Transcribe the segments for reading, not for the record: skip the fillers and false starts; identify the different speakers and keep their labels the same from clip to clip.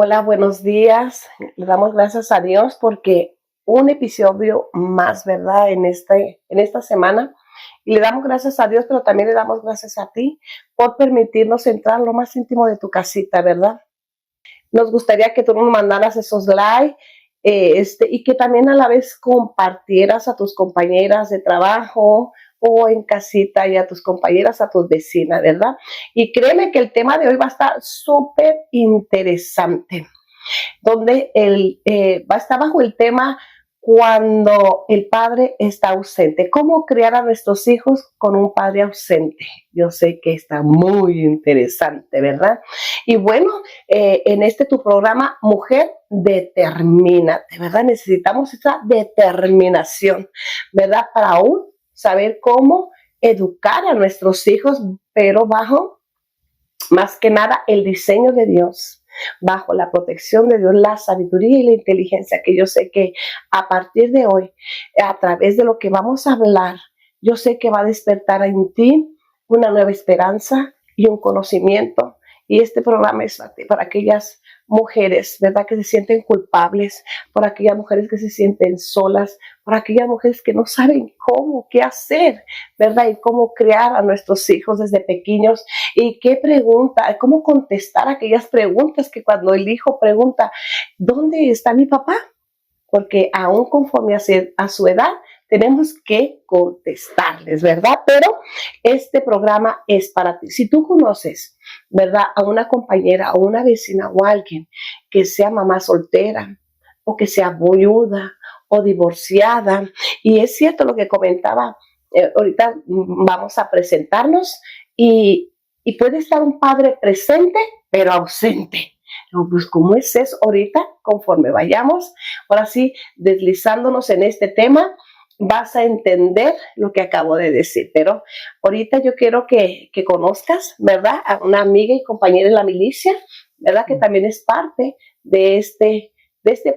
Speaker 1: Hola, buenos días. Le damos gracias a Dios porque un episodio más, ¿verdad? En esta semana. Y le damos gracias a Dios, pero también le damos gracias a ti por permitirnos entrar en lo más íntimo de tu casita, ¿verdad? Nos gustaría que tú nos mandaras esos likes y que también a la vez compartieras a tus compañeras de trabajo o en casita y a tus compañeras, a tus vecinas, ¿verdad? Y créeme que el tema de hoy va a estar súper interesante donde va a estar bajo el tema cuando el padre está ausente. ¿Cómo criar a nuestros hijos con un padre ausente? Yo sé que está muy interesante, ¿verdad? Y bueno, en tu programa, Mujer, determínate, ¿verdad? Necesitamos esa determinación, ¿verdad? Para aún saber cómo educar a nuestros hijos, pero bajo, más que nada, el diseño de Dios, bajo la protección de Dios, la sabiduría y la inteligencia, que yo sé que a partir de hoy, a través de lo que vamos a hablar, yo sé que va a despertar en ti una nueva esperanza y un conocimiento. Y este programa es para aquellas mujeres, ¿verdad?, que se sienten culpables, por aquellas mujeres que se sienten solas, por aquellas mujeres que no saben qué hacer, ¿verdad? Y cómo criar a nuestros hijos desde pequeños y qué pregunta, cómo contestar aquellas preguntas que cuando el hijo pregunta, ¿dónde está mi papá? Porque aún conforme a su edad, tenemos que contestarles, ¿verdad? Pero este programa es para ti. Si tú conoces, ¿verdad?, a una compañera o una vecina o alguien que sea mamá soltera o que sea viuda o divorciada, y es cierto lo que comentaba, ahorita vamos a presentarnos y puede estar un padre presente, pero ausente. No, pues, ¿cómo es eso? Ahorita, conforme vayamos, ahora sí, deslizándonos en este tema, vas a entender lo que acabo de decir. Pero ahorita yo quiero que conozcas, ¿verdad?, a una amiga y compañera en la milicia, ¿verdad?, que también es parte de este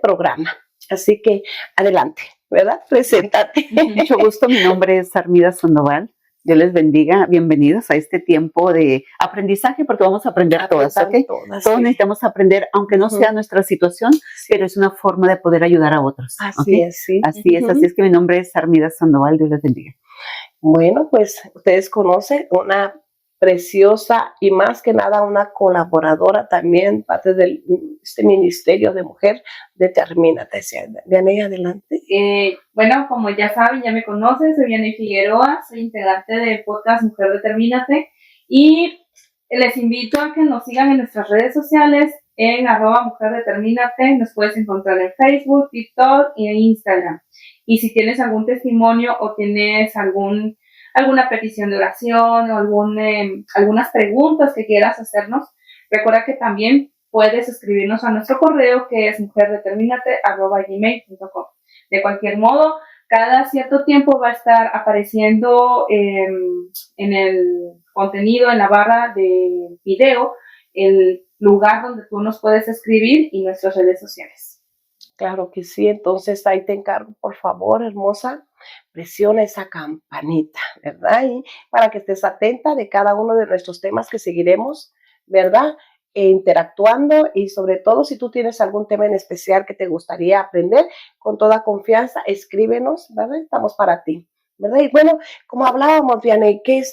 Speaker 1: programa. Así que, adelante, ¿verdad? Preséntate.
Speaker 2: Mucho gusto, mi nombre es Armida Sandoval. Dios les bendiga, bienvenidos a este tiempo de aprendizaje, porque vamos a aprender todas, ¿ok? Todos necesitamos aprender, aunque no sea nuestra situación, pero es una forma de poder ayudar a otros.
Speaker 1: Así es, sí.
Speaker 2: Así es que mi nombre es Armida Sandoval, Dios les bendiga.
Speaker 1: Bueno, pues ustedes conocen una preciosa y más que nada una colaboradora también, parte de este ministerio de mujer, determínate. Vianey, adelante.
Speaker 3: Bueno, como ya saben, ya me conocen, soy Vianey Figueroa, soy integrante del podcast Mujer Determínate y les invito a que nos sigan en nuestras redes sociales en @Mujer Determínate. Nos puedes encontrar en Facebook, TikTok y en Instagram. Y si tienes algún testimonio o tienes alguna petición de oración o algunas preguntas que quieras hacernos, recuerda que también puedes escribirnos a nuestro correo, que es mujerdeterminate@gmail.com. De cualquier modo, cada cierto tiempo va a estar apareciendo en el contenido, en la barra de video, el lugar donde tú nos puedes escribir y nuestras redes sociales.
Speaker 1: Claro que sí, entonces ahí te encargo, por favor, hermosa, presiona esa campanita, ¿verdad? Y para que estés atenta de cada uno de nuestros temas que seguiremos, ¿verdad?, interactuando, y sobre todo si tú tienes algún tema en especial que te gustaría aprender, con toda confianza, escríbenos, ¿verdad? Estamos para ti, ¿verdad? Y bueno, como hablábamos, Vianey, qué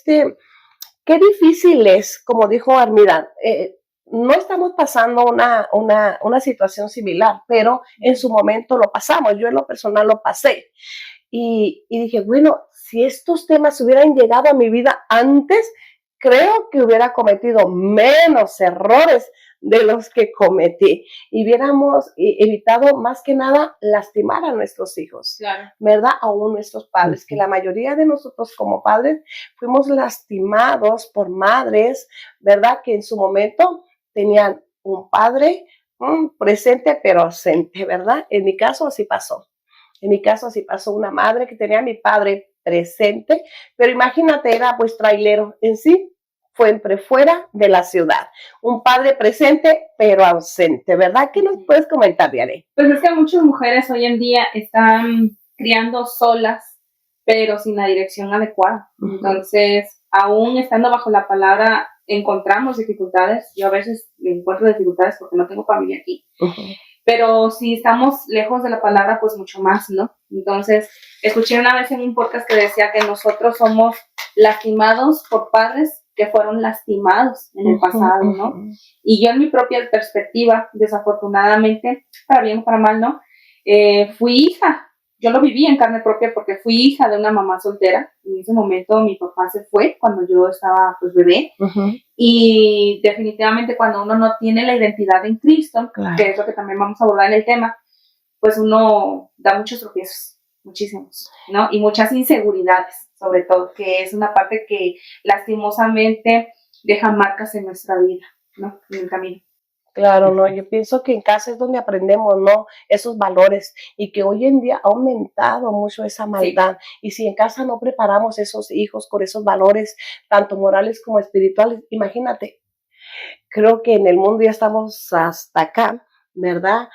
Speaker 1: difícil es, como dijo Armida, no estamos pasando una situación similar, pero en su momento lo pasamos. Yo en lo personal lo pasé. Y dije, bueno, si estos temas hubieran llegado a mi vida antes, creo que hubiera cometido menos errores de los que cometí y hubiéramos evitado más que nada lastimar a nuestros hijos,
Speaker 3: claro,
Speaker 1: ¿verdad? Aún nuestros padres, que la mayoría de nosotros como padres fuimos lastimados por madres, ¿verdad?, que en su momento tenían un padre presente pero ausente, ¿verdad? En mi caso así pasó. En mi caso así pasó, una madre que tenía a mi padre presente, pero imagínate, era pues trailero en sí, siempre fuera de la ciudad. Un padre presente, pero ausente, ¿verdad? ¿Qué nos puedes comentar, Vianey?
Speaker 3: Pues es que muchas mujeres hoy en día están criando solas, pero sin la dirección adecuada. Entonces, aún estando bajo la palabra encontramos dificultades. Yo a veces encuentro dificultades porque no tengo familia aquí. Pero si estamos lejos de la palabra, pues mucho más, ¿no? Entonces, escuché una vez en un podcast que decía que nosotros somos lastimados por padres que fueron lastimados en el pasado, ¿no? Y yo en mi propia perspectiva, desafortunadamente, para bien o para mal, ¿no? Fui hija. Yo lo viví en carne propia porque fui hija de una mamá soltera. En ese momento mi papá se fue cuando yo estaba pues bebé. Y definitivamente cuando uno no tiene la identidad en Cristo, que es lo que también vamos a abordar en el tema, pues uno da muchos tropiezos, muchísimos, ¿no? Y muchas inseguridades, sobre todo, que es una parte que lastimosamente deja marcas en nuestra vida, ¿no? En el camino.
Speaker 1: Claro, no, yo pienso que en casa es donde aprendemos, ¿no? Esos valores y que hoy en día ha aumentado mucho esa maldad. Y si en casa no preparamos esos hijos con esos valores, tanto morales como espirituales, imagínate, creo que en el mundo ya estamos hasta acá, ¿verdad?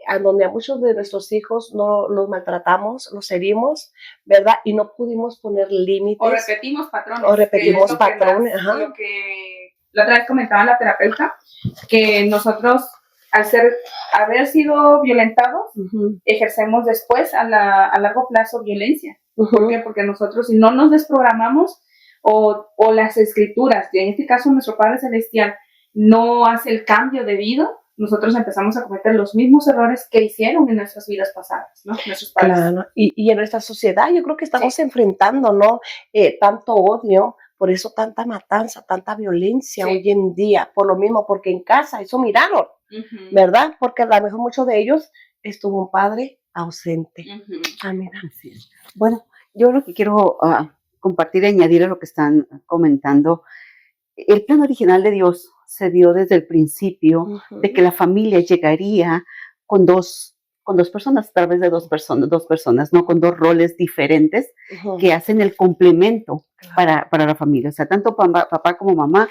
Speaker 1: A donde a muchos de nuestros hijos no los maltratamos, los herimos, ¿verdad? Y no pudimos poner límites.
Speaker 3: O repetimos patrones.
Speaker 1: O repetimos patrones, ajá.
Speaker 3: Lo que la otra vez comentaba la terapeuta, que nosotros, al haber sido violentados, ejercemos después a largo plazo violencia. ¿Por qué? Porque nosotros, si no nos desprogramamos, o las escrituras, en este caso nuestro Padre Celestial, no hace el cambio debido, nosotros empezamos a cometer los mismos errores que hicieron en nuestras vidas pasadas, ¿no? Nuestros padres.
Speaker 1: Claro. Y en nuestra sociedad yo creo que estamos enfrentando, ¿no? Tanto odio, por eso tanta matanza, tanta violencia hoy en día, por lo mismo, porque en casa eso miraron, ¿verdad? Porque a lo mejor muchos de ellos estuvo un padre ausente. Ah, mira.
Speaker 2: Así es. Bueno, yo lo que quiero compartir y añadir a lo que están comentando, el plan original de Dios se dio desde el principio de que la familia llegaría con dos personas, a través de dos personas, no con dos roles diferentes que hacen el complemento para la familia. O sea, tanto papá como mamá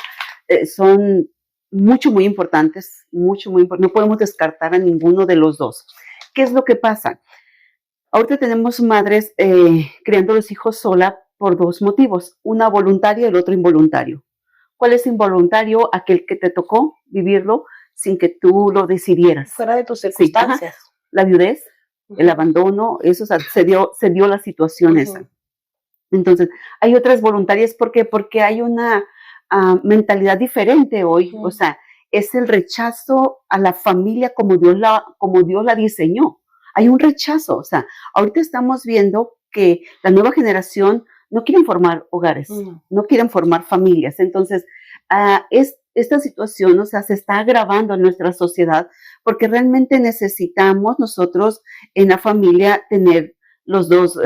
Speaker 2: son muy importantes, no podemos descartar a ninguno de los dos. ¿Qué es lo que pasa? Ahorita tenemos madres criando los hijos sola por dos motivos, una voluntaria y el otro involuntario. ¿Cuál es involuntario? Aquel que te tocó vivirlo sin que tú lo decidieras.
Speaker 1: Fuera de tus circunstancias.
Speaker 2: Sí, la viudez, el abandono, eso, o sea, se dio la situación esa. Entonces, hay otras voluntarias, ¿por qué? Porque hay una mentalidad diferente hoy, o sea, es el rechazo a la familia como Dios la diseñó. Hay un rechazo, o sea, ahorita estamos viendo que la nueva generación no quieren formar hogares, no quieren formar familias. Entonces, esta situación, o sea, se está agravando en nuestra sociedad porque realmente necesitamos nosotros en la familia tener las dos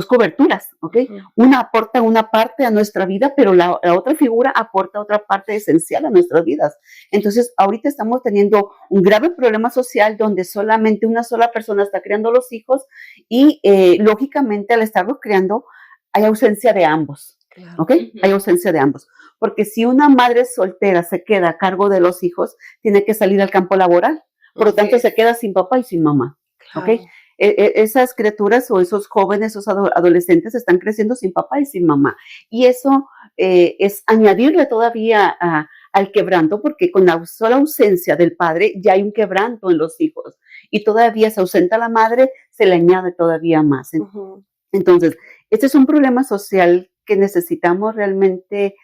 Speaker 2: coberturas, ¿ok? Una aporta una parte a nuestra vida, pero la otra figura aporta otra parte esencial a nuestras vidas. Entonces, ahorita estamos teniendo un grave problema social donde solamente una sola persona está criando los hijos y, lógicamente, al estarlos criando, hay ausencia de ambos, ¿ok? Hay ausencia de ambos. Porque si una madre soltera se queda a cargo de los hijos, tiene que salir al campo laboral. Por lo tanto, se queda sin papá y sin mamá, ¿ok? Esas criaturas o esos jóvenes, esos adolescentes están creciendo sin papá y sin mamá. Y eso es añadirle todavía al quebranto, porque con la sola ausencia del padre ya hay un quebranto en los hijos. Y todavía se ausenta la madre, se le añade todavía más. Entonces, este es un problema social que necesitamos realmente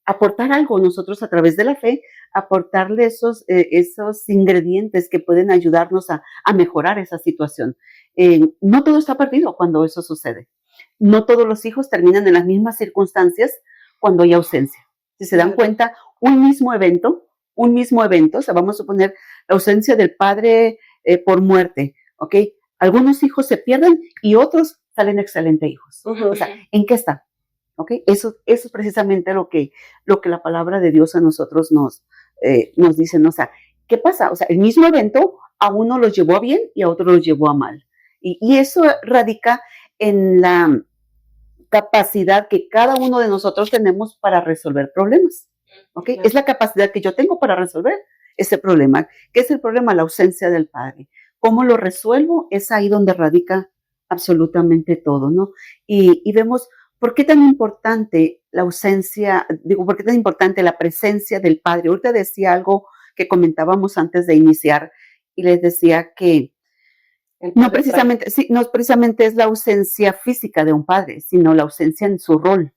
Speaker 2: aportar algo nosotros a través de la fe, aportarle esos ingredientes que pueden ayudarnos a mejorar esa situación. No todo está perdido cuando eso sucede. No todos los hijos terminan en las mismas circunstancias cuando hay ausencia. Si se dan cuenta, un mismo evento, o sea, vamos a suponer la ausencia del padre por muerte, ¿ok? Algunos hijos se pierden y otros salen excelentes hijos. O sea, ¿en qué está? ¿Okay? Eso es precisamente lo que la palabra de Dios a nosotros nos dice, ¿no? O sea, ¿qué pasa? O sea, el mismo evento a uno los llevó a bien y a otro los llevó a mal. Y eso radica en la capacidad que cada uno de nosotros tenemos para resolver problemas. ¿Ok? Claro. Es la capacidad que yo tengo para resolver ese problema. ¿Qué es el problema? La ausencia del padre. ¿Cómo lo resuelvo? Es ahí donde radica absolutamente todo, ¿no? Y vemos por qué tan importante la ausencia, digo, ¿por qué es tan importante la presencia del padre? Ahorita decía algo que comentábamos antes de iniciar y les decía que no precisamente, sí, no precisamente es la ausencia física de un padre, sino la ausencia en su rol,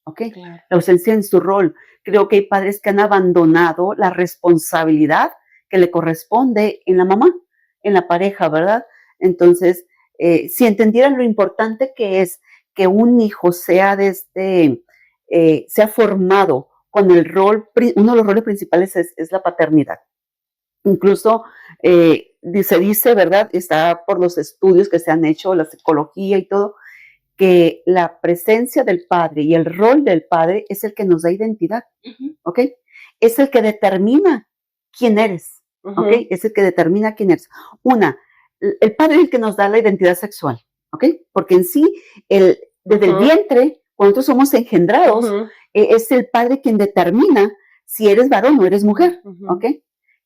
Speaker 2: ¿ok? Claro. La ausencia en su rol. Creo que hay padres que han abandonado la responsabilidad que le corresponde en la mamá, en la pareja, ¿verdad? Entonces, si entendieran lo importante que es que un hijo sea sea formado con el rol, uno de los roles principales es la paternidad. Incluso se dice, ¿verdad? Está por los estudios que se han hecho, la psicología y todo, que la presencia del padre y el rol del padre es el que nos da identidad, ¿ok? Es el que determina quién eres, ¿ok? Es el que determina quién eres. El padre es el que nos da la identidad sexual, ¿ok? Porque en sí, desde el vientre, cuando nosotros somos engendrados, es el padre quien determina si eres varón o eres mujer, ¿ok?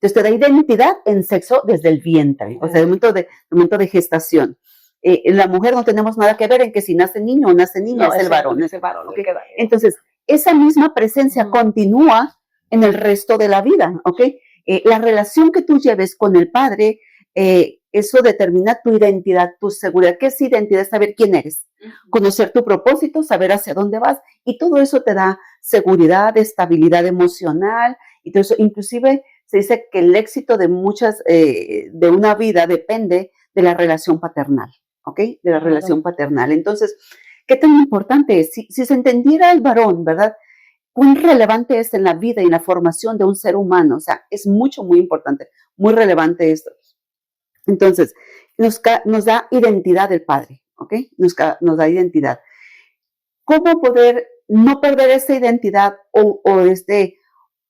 Speaker 2: Entonces te da identidad en sexo desde el vientre, o sea, el momento de gestación. La mujer no tenemos nada que ver en que si nace niño o nace niña, es el varón.
Speaker 1: Es el varón,
Speaker 2: ¿okay? Entonces, esa misma presencia continúa en el resto de la vida, ¿ok? La relación que tú lleves con el padre, eso determina tu identidad, tu seguridad. ¿Qué es identidad? Saber quién eres, conocer tu propósito, saber hacia dónde vas, y todo eso te da seguridad, estabilidad emocional, y todo eso. Inclusive se dice que el éxito de de una vida depende de la relación paternal, ¿ok? De la relación paternal. Entonces, ¿qué tan importante es? Si se entendiera el varón, ¿verdad? ¿Cuán relevante es en la vida y en la formación de un ser humano? O sea, es muy importante, muy relevante esto. Entonces, nos da identidad el padre, ¿ok? Nos da identidad. ¿Cómo poder no perder esa identidad o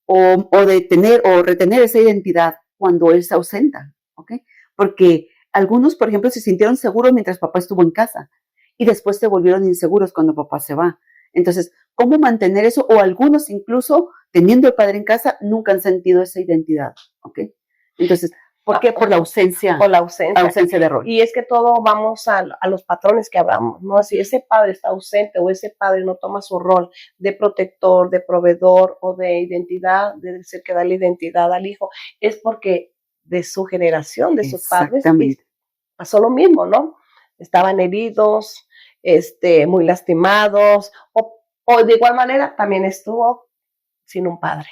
Speaker 2: de tener o retener esa identidad cuando él se ausenta, ¿ok? Porque algunos, por ejemplo, se sintieron seguros mientras papá estuvo en casa y después se volvieron inseguros cuando papá se va. Entonces, ¿cómo mantener eso? O algunos incluso, teniendo el padre en casa, nunca han sentido esa identidad, ¿ok? Entonces, ¿por qué? Por la ausencia.
Speaker 1: Por la ausencia
Speaker 2: de rol.
Speaker 1: Y es que todo vamos a los patrones que hablamos, ¿no? Si ese padre está ausente o ese padre no toma su rol de protector, de proveedor o de identidad, de ser que da la identidad al hijo, es porque de su generación, de sus padres, pasó lo mismo, ¿no? Estaban heridos, muy lastimados, o de igual manera también estuvo sin un padre.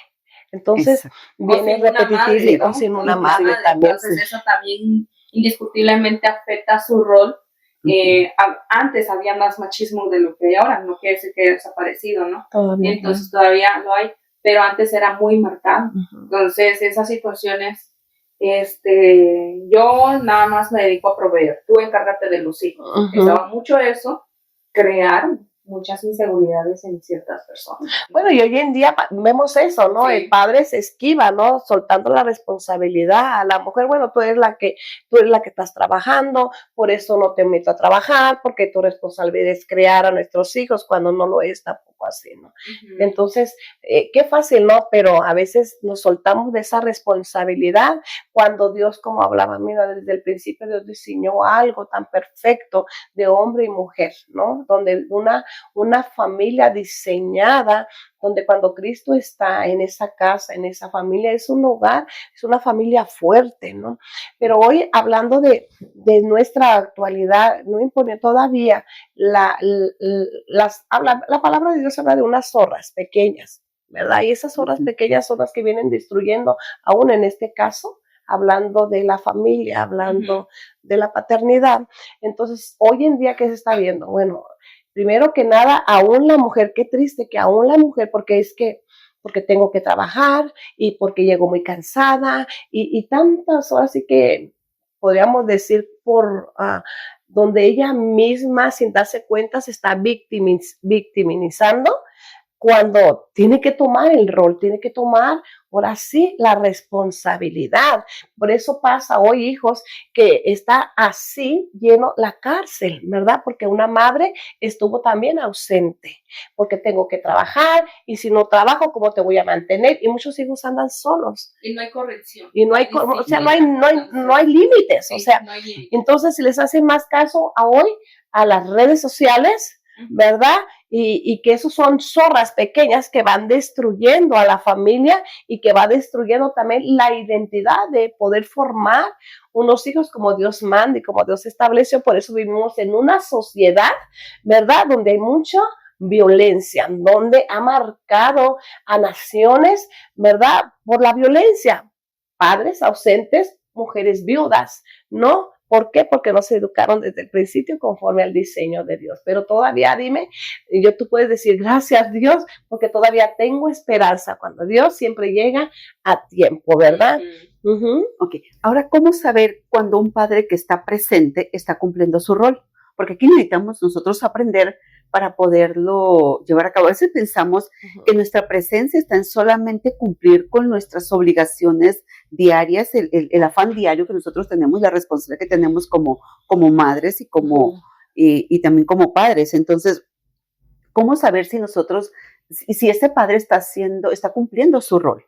Speaker 1: Entonces, viene repetitivo, ¿no? Sin una madre también.
Speaker 3: Entonces, eso también indiscutiblemente afecta su rol. Antes había más machismo de lo que hay ahora, no quiere decir que haya desaparecido, ¿no? Entonces, todavía lo hay, pero antes era muy marcado. Entonces, esas situaciones, yo nada más me dedico a proveer, tú encárgate de los hijos. Estaba mucho eso, crear muchas inseguridades en ciertas personas.
Speaker 1: Bueno, y hoy en día vemos eso, ¿no? Sí. El padre se esquiva, ¿no? Soltando la responsabilidad a la mujer. Bueno, tú eres la que estás trabajando, por eso no te meto a trabajar, porque tu responsabilidad es criar a nuestros hijos, cuando no lo es tampoco así, ¿no? Entonces, qué fácil, ¿no? Pero a veces nos soltamos de esa responsabilidad cuando Dios, como hablaba, mira, desde el principio Dios diseñó algo tan perfecto de hombre y mujer, ¿no? Donde una familia diseñada, donde cuando Cristo está en esa casa, en esa familia, es un hogar, es una familia fuerte, ¿no? Pero hoy, hablando de nuestra actualidad, no impone todavía la palabra de Dios habla de unas zorras pequeñas, ¿verdad? Y esas zorras pequeñas son las que vienen destruyendo, aún en este caso, hablando de la familia, hablando de la paternidad. Entonces, hoy en día, ¿qué se está viendo? Bueno, primero que nada, aún la mujer, qué triste que aún la mujer, porque tengo que trabajar y porque llego muy cansada y tantas horas, así que podríamos decir donde ella misma, sin darse cuenta, se está victimizando, cuando tiene que tomar el rol, tiene que tomar, ahora sí, la responsabilidad. Por eso pasa hoy, hijos, que está así lleno la cárcel, ¿verdad? Porque una madre estuvo también ausente, porque tengo que trabajar, y si no trabajo, ¿cómo te voy a mantener? Y muchos hijos andan solos.
Speaker 3: Y no hay corrección.
Speaker 1: Y no hay límites, o sea, entonces si les hacen más caso a hoy, a las redes sociales, ¿verdad? y que esos son zorras pequeñas que van destruyendo a la familia y que va destruyendo también la identidad de poder formar unos hijos como Dios manda y como Dios estableció. Por eso vivimos en una sociedad, ¿verdad?, donde hay mucha violencia, donde ha marcado a naciones, ¿verdad?, por la violencia. Padres ausentes, mujeres viudas, ¿no? ¿Por qué? Porque no se educaron desde el principio conforme al diseño de Dios. Pero todavía, dime, tú puedes decir gracias Dios, porque todavía tengo esperanza cuando Dios siempre llega a tiempo, ¿verdad?
Speaker 2: Ok, ahora, ¿cómo saber cuando un padre que está presente está cumpliendo su rol? Porque aquí necesitamos nosotros aprender para poderlo llevar a cabo. A veces pensamos que nuestra presencia está en solamente cumplir con nuestras obligaciones diarias, el afán diario que nosotros tenemos, la responsabilidad que tenemos como madres y y también como padres. Entonces, ¿cómo saber si si ese padre está cumpliendo su rol?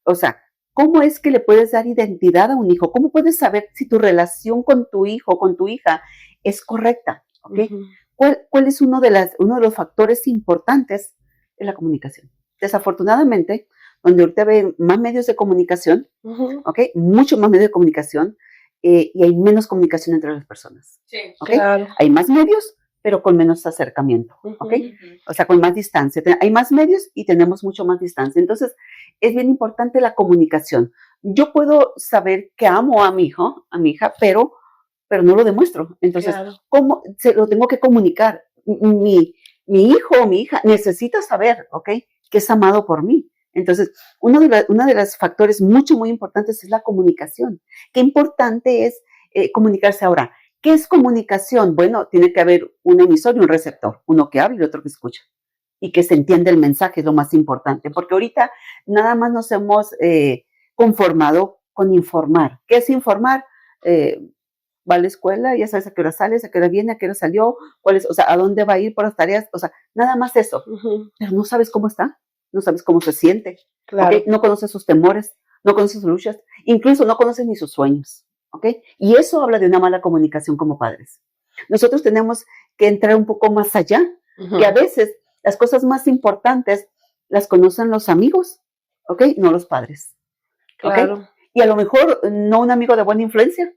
Speaker 2: O sea, ¿cómo es que le puedes dar identidad a un hijo? ¿Cómo puedes saber si tu relación con tu hijo o con tu hija es correcta? ¿Okay? ¿Cuál es uno de los factores importantes en la comunicación? Desafortunadamente, donde ahorita ven más medios de comunicación, ¿okay?, mucho más medios de comunicación, y hay menos comunicación entre las personas.
Speaker 3: Sí,
Speaker 2: ¿Okay?
Speaker 1: Claro.
Speaker 2: Hay más medios, pero con menos acercamiento, ¿ok? O sea, con más distancia. Hay más medios y tenemos mucho más distancia. Entonces, es bien importante la comunicación. Yo puedo saber que amo a mi hijo, a mi hija, pero no lo demuestro. Entonces,
Speaker 1: Claro.
Speaker 2: ¿cómo se lo tengo que comunicar? Mi hijo o mi hija necesita saber, ¿ok?, que es amado por mí. Entonces, uno de los factores muy importantes es la comunicación. Qué importante es comunicarse ahora. ¿Qué es comunicación? Bueno, tiene que haber un emisor y un receptor, uno que habla y el otro que escucha, y que se entienda el mensaje, es lo más importante, porque ahorita nada más nos hemos conformado con informar. ¿Qué es informar? Va a la escuela, ya sabes a qué hora sales, a qué hora viene, a qué hora salió, o sea, a dónde va a ir por las tareas, o sea, nada más eso. Pero no sabes cómo está, no sabes cómo se siente,
Speaker 1: Claro.
Speaker 2: ¿okay? No conoces sus temores, no conoces sus luchas, incluso no conoces ni sus sueños, ¿ok? Y eso habla de una mala comunicación como padres. Nosotros tenemos que entrar un poco más allá, que a veces las cosas más importantes las conocen los amigos, ¿ok?, no los padres, ¿ok?
Speaker 1: Claro.
Speaker 2: Y a lo mejor no un amigo de buena influencia,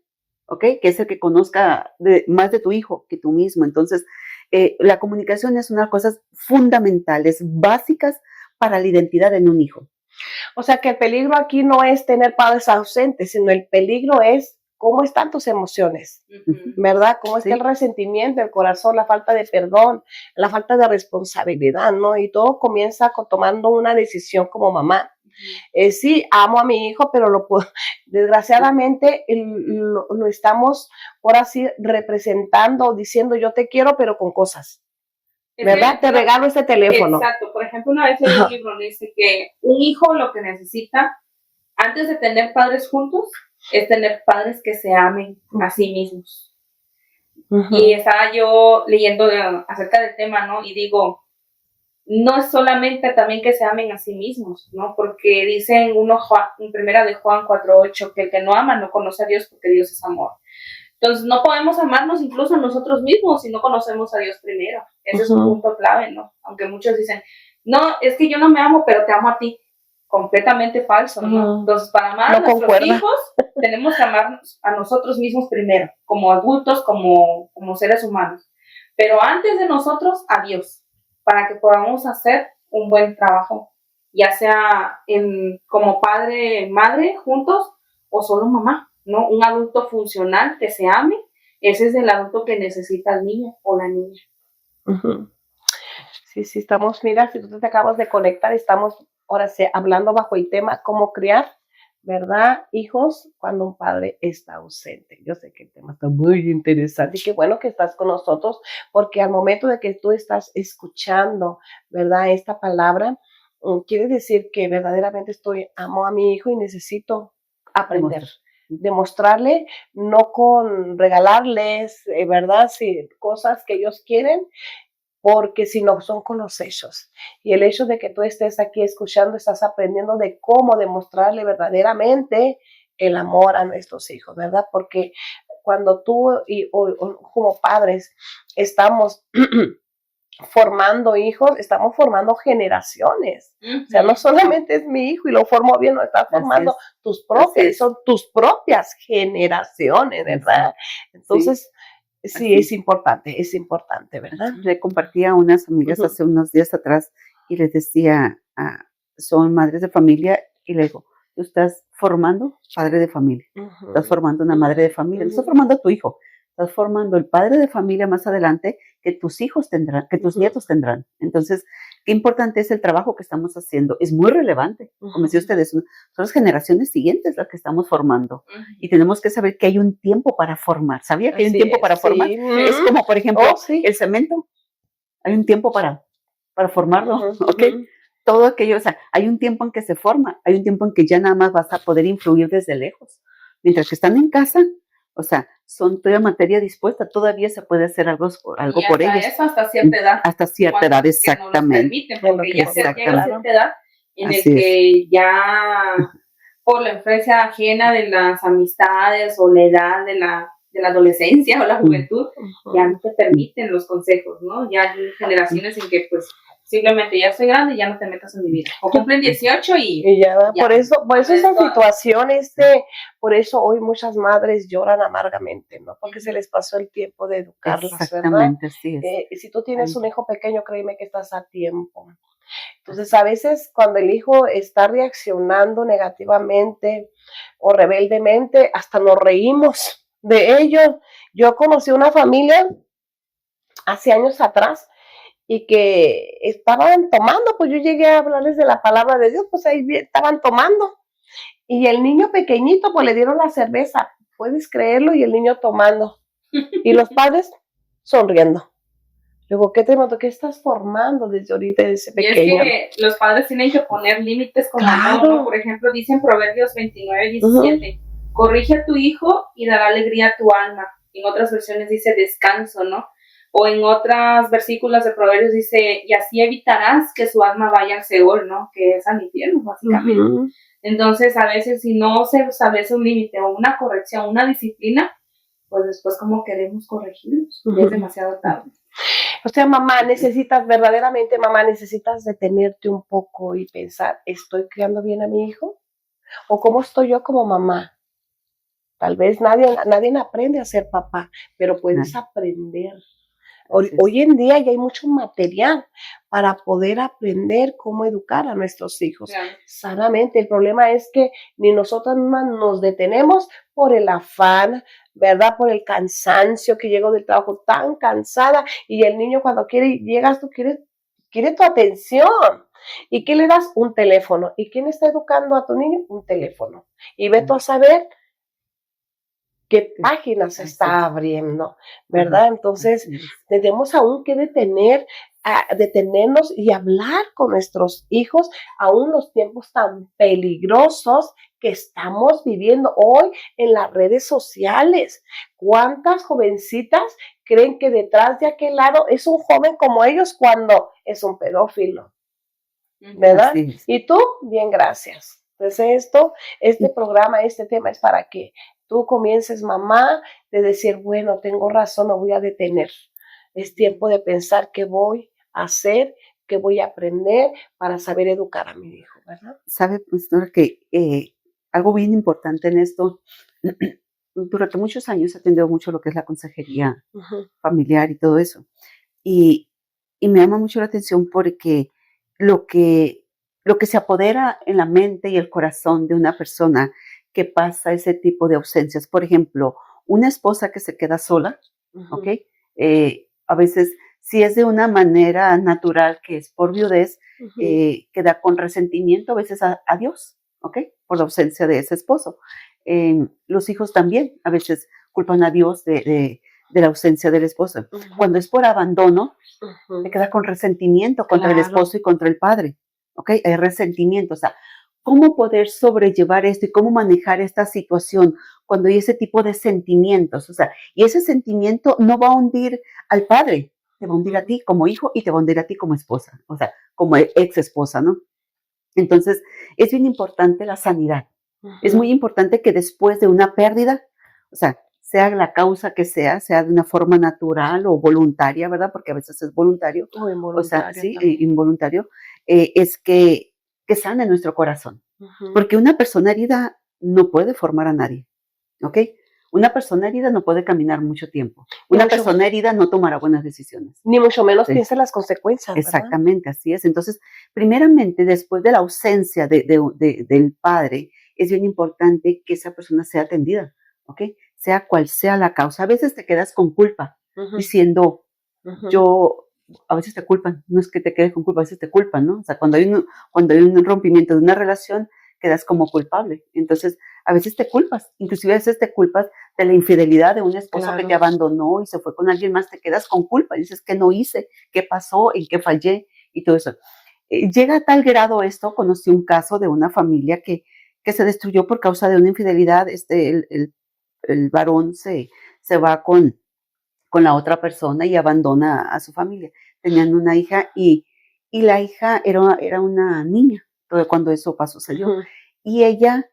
Speaker 2: ¿ok?, que es el que conozca más de tu hijo que tú mismo. Entonces, la comunicación es una de las cosas fundamentales, básicas para la identidad en un hijo.
Speaker 1: O sea que el peligro aquí no es tener padres ausentes, sino el peligro es cómo están tus emociones, ¿verdad? Cómo está el resentimiento, el corazón, la falta de perdón, la falta de responsabilidad, ¿no? Y todo comienza tomando una decisión como mamá. Sí, amo a mi hijo, pero desgraciadamente lo estamos ahora sí representando, diciendo yo te quiero, pero con cosas. ¿Verdad? Te regalo este teléfono.
Speaker 3: Exacto. Por ejemplo, una vez leí un libro, dice que un hijo lo que necesita antes de tener padres juntos es tener padres que se amen a sí mismos. Y estaba yo leyendo acerca del tema, ¿no? Y digo, no es solamente también que se amen a sí mismos, ¿no? Porque dice en primera de Juan 4:8 que el que no ama no conoce a Dios porque Dios es amor. Entonces, no podemos amarnos incluso a nosotros mismos si no conocemos a Dios primero. Ese es un punto clave, ¿no? Aunque muchos dicen, no, es que yo no me amo, pero te amo a ti. Completamente falso, ¿no? Entonces, para amar a nuestros hijos, tenemos que amarnos a nosotros mismos primero, como adultos, como seres humanos. Pero antes de nosotros, a Dios, para que podamos hacer un buen trabajo, ya sea como padre, madre, juntos, o solo mamá. ¿No? Un adulto funcional que se ame, ese es el adulto que necesita el niño o la niña.
Speaker 1: Sí, estamos, mira, si tú te acabas de conectar, estamos ahora sí hablando bajo el tema cómo criar, ¿verdad?, hijos cuando un padre está ausente. Yo sé que el tema está muy interesante y qué bueno que estás con nosotros, porque al momento de que tú estás escuchando, ¿verdad?, esta palabra, quiere decir que verdaderamente amo a mi hijo y necesito aprender. Demostrarle, no con regalarles, ¿verdad?, sí, cosas que ellos quieren, porque si no son con los hechos. Y el hecho de que tú estés aquí escuchando, estás aprendiendo de cómo demostrarle verdaderamente el amor a nuestros hijos, ¿verdad? Porque cuando tú como padres estamos formando hijos, estamos formando generaciones. O sea, no solamente es mi hijo y lo formo bien, no, estás formando tus propias, son tus propias generaciones, ¿verdad? Entonces, sí, es importante, ¿verdad?
Speaker 2: Le compartía a unas amigas hace unos días atrás y les decía, son madres de familia, y le digo, tú estás formando padre de familia, estás formando una madre de familia, no estás formando a tu hijo, estás formando el padre de familia más adelante que tus hijos tendrán, que tus nietos tendrán. Entonces, qué importante es el trabajo que estamos haciendo. Es muy relevante. Como decía ustedes, son las generaciones siguientes las que estamos formando. Y tenemos que saber que hay un tiempo para formar. ¿Sabía que hay un tiempo para formar? Es como, por ejemplo, el cemento. Hay un tiempo para formarlo, ¿ok? Todo aquello, o sea, hay un tiempo en que se forma, hay un tiempo en que ya nada más vas a poder influir desde lejos. Mientras que están en casa, o sea, son toda materia dispuesta, todavía se puede hacer algo por ellos.
Speaker 3: Eso hasta cierta edad.
Speaker 2: Hasta cierta edad, exactamente.
Speaker 3: No porque ya se llega a cierta edad en el que ya por la influencia ajena de las amistades o la edad de la adolescencia o la juventud, ya no te permiten los consejos, ¿no? Ya hay generaciones en que pues simplemente ya soy grande y ya no te metas en mi vida. O cumplen 18 y
Speaker 1: ya. Por eso esa situación, por eso hoy muchas madres lloran amargamente, ¿no? Porque se les pasó el tiempo de educarlas,
Speaker 2: exactamente,
Speaker 1: ¿verdad?
Speaker 2: Sí es.
Speaker 1: Si tú tienes un hijo pequeño, créeme que estás a tiempo. Entonces, a veces cuando el hijo está reaccionando negativamente o rebeldemente, hasta nos reímos de ello. Yo conocí una familia hace años atrás y que estaban tomando, pues yo llegué a hablarles de la palabra de Dios, pues ahí estaban tomando. Y el niño pequeñito, pues le dieron la cerveza, puedes creerlo, y el niño tomando. Y los padres sonriendo. Luego, ¿qué estás formando desde ahorita, desde pequeño?
Speaker 3: Y es que los padres tienen que poner límites como ¿no? Por ejemplo, dicen Proverbios 29:17, corrige a tu hijo y dará alegría a tu alma. En otras versiones dice descanso, ¿no? O en otros versículos de Proverbios dice, y así evitarás que su alma vaya al Seol, ¿no? Que es al infierno, básicamente. Entonces, a veces, si no se establece un límite o una corrección, una disciplina, pues después como queremos corregirlos, y es demasiado tarde.
Speaker 1: O sea, verdaderamente, mamá, necesitas detenerte un poco y pensar, ¿estoy criando bien a mi hijo? ¿O cómo estoy yo como mamá? Tal vez nadie aprende a ser papá, pero puedes aprender. Hoy en día ya hay mucho material para poder aprender cómo educar a nuestros hijos sanamente. El problema es que ni nosotras mismas nos detenemos por el afán, ¿verdad? Por el cansancio que llego del trabajo tan cansada, y el niño cuando llegas tú quiere tu atención. ¿Y qué le das? Un teléfono. ¿Y quién está educando a tu niño? Un teléfono. Y ve tú a saber qué páginas se está abriendo, ¿verdad? Entonces, tenemos aún que detenernos y hablar con nuestros hijos, aún los tiempos tan peligrosos que estamos viviendo hoy en las redes sociales. ¿Cuántas jovencitas creen que detrás de aquel lado es un joven como ellos cuando es un pedófilo? ¿Verdad? Y tú, bien, gracias. Entonces, este programa, este tema es para que tú comiences, mamá, de decir, bueno, tengo razón, me voy a detener. Es tiempo de pensar qué voy a hacer, qué voy a aprender para saber educar a mi hijo, ¿verdad?
Speaker 2: Sabe, pastora, que algo bien importante en esto, durante muchos años he atendido mucho lo que es la consejería familiar y todo eso. Y me llama mucho la atención porque lo que se apodera en la mente y el corazón de una persona que pasa ese tipo de ausencias. Por ejemplo, una esposa que se queda sola, ¿ok? A veces, si es de una manera natural, que es por viudez, queda con resentimiento a veces a Dios, ¿ok? Por la ausencia de ese esposo. Los hijos también a veces culpan a Dios de la ausencia del esposo. Cuando es por abandono, se queda con resentimiento contra el esposo y contra el padre, ¿ok? Hay resentimiento, o sea, ¿cómo poder sobrellevar esto y cómo manejar esta situación cuando hay ese tipo de sentimientos? O sea, y ese sentimiento no va a hundir al padre, te va a hundir a ti como hijo y te va a hundir a ti como esposa, o sea, como ex esposa, ¿no? Entonces, es bien importante la sanidad. Es muy importante que después de una pérdida, o sea, sea la causa que sea de una forma natural o voluntaria, ¿verdad? Porque a veces es voluntario,
Speaker 1: O involuntario.
Speaker 2: o sea, sí,
Speaker 1: también.
Speaker 2: involuntario, es que sane nuestro corazón. Porque una persona herida no puede formar a nadie, ¿ok? Una persona herida no puede caminar mucho tiempo. Una persona herida no tomará buenas decisiones.
Speaker 1: Ni mucho menos
Speaker 2: Sí.
Speaker 1: piensa en las consecuencias, ¿verdad?
Speaker 2: Exactamente, así es. Entonces, primeramente, después de la ausencia del padre, es bien importante que esa persona sea atendida, ¿ok? Sea cual sea la causa. A veces te quedas con culpa, diciendo, a veces te culpan, no es que te quedes con culpa, a veces te culpan, ¿no? O sea, cuando hay un rompimiento de una relación, quedas como culpable. Entonces, a veces te culpas, inclusive a veces te culpas de la infidelidad de un esposo que te abandonó y se fue con alguien más, te quedas con culpa, dices, ¿qué no hice? ¿Qué pasó? ¿En qué fallé? Y todo eso. Llega a tal grado esto, conocí un caso de una familia que se destruyó por causa de una infidelidad. El varón se va con la otra persona y abandona a su familia. Tenían una hija y la hija era una niña cuando eso sucedió. Y ella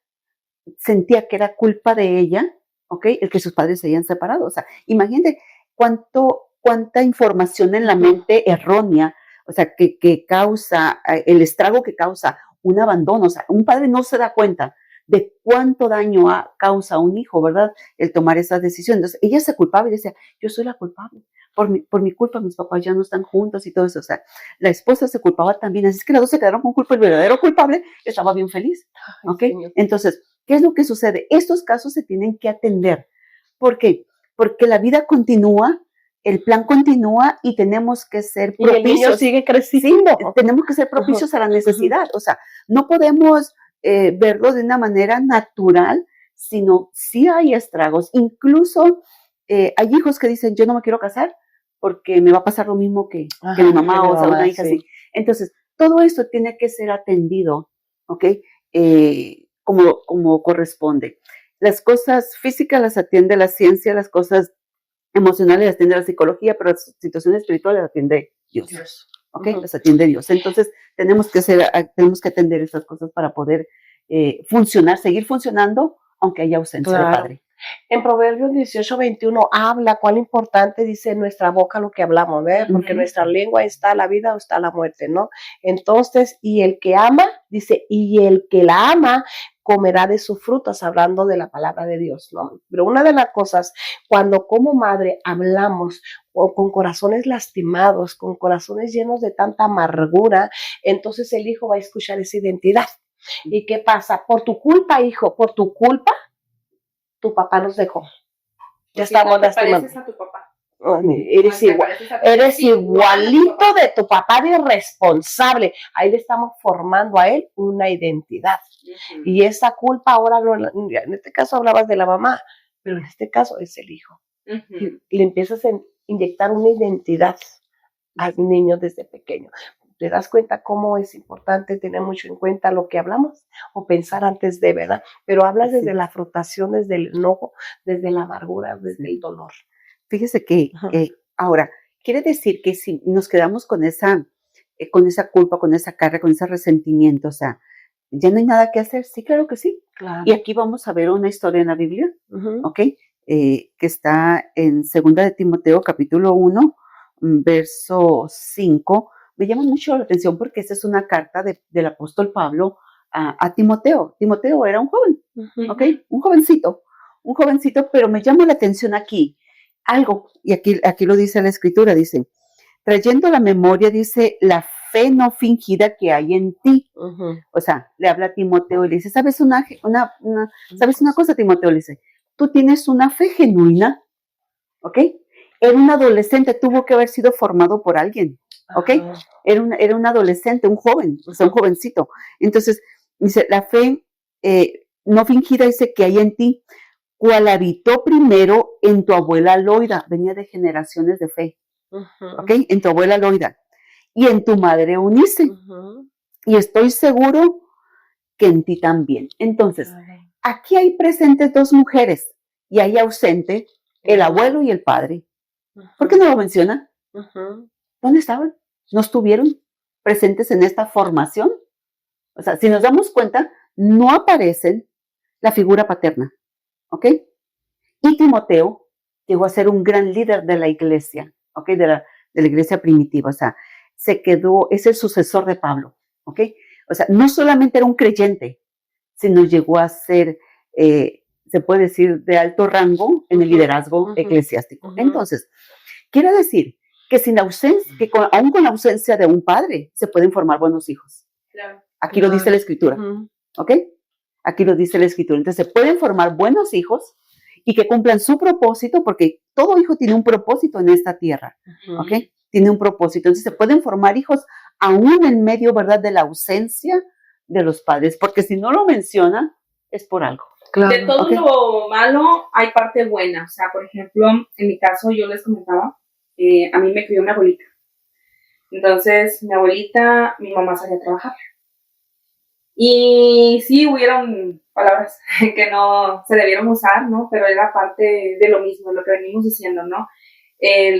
Speaker 2: sentía que era culpa de ella, ¿ok? El que sus padres se hayan separado. O sea, imagínate cuánta información en la mente errónea, o sea, que causa, el estrago que causa un abandono. O sea, un padre no se da cuenta de cuánto daño causa a un hijo, ¿verdad? El tomar esas decisiones. Entonces, ella se culpaba y decía, yo soy la culpable. Por mi culpa mis papás ya no están juntos y todo eso. O sea, la esposa se culpaba también. Así es que las dos se quedaron con culpa. El verdadero culpable estaba bien feliz. ¿Ok? Entonces, ¿qué es lo que sucede? Estos casos se tienen que atender. ¿Por qué? Porque la vida continúa, el plan continúa y tenemos que ser propicios.
Speaker 1: Y el niño sigue creciendo.
Speaker 2: Sí, tenemos que ser propicios a la necesidad. O sea, no podemos verlo de una manera natural, sino sí hay estragos. Incluso hay hijos que dicen, yo no me quiero casar porque me va a pasar lo mismo que mi mamá, o sea, una hija así. Entonces, todo esto tiene que ser atendido, ¿ok? Como corresponde. Las cosas físicas las atiende la ciencia, las cosas emocionales las atiende la psicología, pero las situaciones espirituales las atiende Dios. ¿Ok? Las atiende Dios. Entonces, tenemos que atender esas cosas para poder seguir funcionando, aunque haya ausencia de padre.
Speaker 1: En Proverbios 18:21 habla cuán importante dice nuestra boca lo que hablamos, ¿verdad? Porque nuestra lengua está la vida o está la muerte, ¿no? Entonces, y el que ama, dice, y el que la ama comerá de sus frutas, hablando de la palabra de Dios, ¿no? Pero una de las cosas, cuando como madre hablamos o con corazones lastimados, con corazones llenos de tanta amargura, entonces el hijo va a escuchar esa identidad. ¿Y qué pasa? Por tu culpa, hijo, por tu culpa, tu papá nos dejó. Ya estamos lastimados.
Speaker 3: Pareces a tu papá.
Speaker 1: Eres igualito de tu papá, de irresponsable. Ahí le estamos formando a él una identidad. Y esa culpa ahora no, en este caso hablabas de la mamá, pero en este caso es el hijo. Y le empiezas a inyectar una identidad al niño desde pequeño. ¿Te das cuenta cómo es importante tener mucho en cuenta lo que hablamos o pensar antes de, verdad? Pero hablas desde la frustración, desde el enojo, desde la amargura, desde el dolor.
Speaker 2: Fíjese que ahora, quiere decir que si nos quedamos con esa culpa, con esa carga, con ese resentimiento, o sea, ¿ya no hay nada que hacer? Sí, claro que sí.
Speaker 1: Claro.
Speaker 2: Y aquí vamos a ver una historia en la Biblia, ¿ok? Que está en 2 de Timoteo, capítulo 1, verso 5. Me llama mucho la atención porque esta es una carta del apóstol Pablo a Timoteo. Timoteo era un joven, ¿ok? Un jovencito, pero me llama la atención aquí algo, y aquí lo dice la escritura, dice, trayendo a la memoria, dice, la fe no fingida que hay en ti. O sea, le habla a Timoteo y le dice, ¿sabes ¿sabes una cosa, Timoteo? Le dice, tú tienes una fe genuina, ¿ok? Era un adolescente, tuvo que haber sido formado por alguien, ¿ok? Era un adolescente, un joven, o sea, un jovencito. Entonces, dice, la fe no fingida, dice, que hay en ti, cual habitó primero en tu abuela Loida, venía de generaciones de fe, ¿ok? En tu abuela Loida, y en tu madre Eunice, y estoy seguro que en ti también. Entonces, aquí hay presentes dos mujeres, y hay ausente el abuelo y el padre. ¿Por qué no lo menciona? ¿Dónde estaban? ¿No estuvieron presentes en esta formación? O sea, si nos damos cuenta, no aparecen la figura paterna, ¿ok? Y Timoteo llegó a ser un gran líder de la iglesia, ¿ok? De la iglesia primitiva, o sea, es el sucesor de Pablo, ¿ok? O sea, no solamente era un creyente, sino llegó a ser, se puede decir, de alto rango en el liderazgo eclesiástico. Entonces, quiere decir que aún con la ausencia de un padre, se pueden formar buenos hijos.
Speaker 3: Claro.
Speaker 2: Aquí lo dice la Escritura, ¿ok? Aquí lo dice la Escritura. Entonces, se pueden formar buenos hijos y que cumplan su propósito, porque todo hijo tiene un propósito en esta tierra, ¿ok? Tiene un propósito. Entonces, se pueden formar hijos aún en medio, ¿verdad?, de la ausencia de los padres, porque si no lo menciona, es por algo.
Speaker 3: Claro. De todo lo malo hay parte buena. O sea, por ejemplo, en mi caso, yo les comentaba, a mí me crió mi abuelita. Entonces, mi mamá salía a trabajar. Y sí, hubieron palabras que no se debieron usar, ¿no? Pero era parte de lo mismo, de lo que venimos diciendo, ¿no?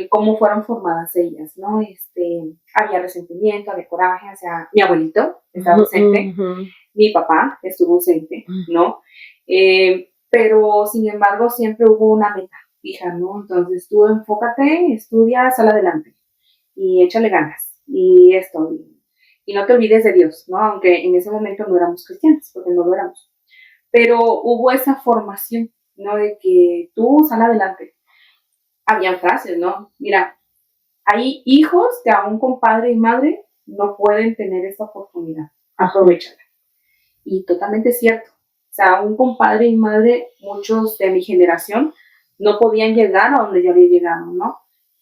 Speaker 3: Cómo fueron formadas ellas, ¿no? Había resentimiento, había coraje, o sea, mi abuelito estaba ausente, mi papá estuvo ausente, ¿no? Pero, sin embargo, siempre hubo una meta fija, ¿no? Entonces, tú enfócate, estudia, sal adelante y échale ganas, y no te olvides de Dios, ¿no? Aunque en ese momento no éramos cristianos, porque no lo éramos. Pero hubo esa formación, ¿no? De que tú sal adelante. Habían frases, ¿no? Mira, hay hijos que aún con padre y madre no pueden tener esta oportunidad. Aprovechala. Y totalmente cierto. O sea, aún con padre y madre, muchos de mi generación no podían llegar a donde yo había llegado, ¿no?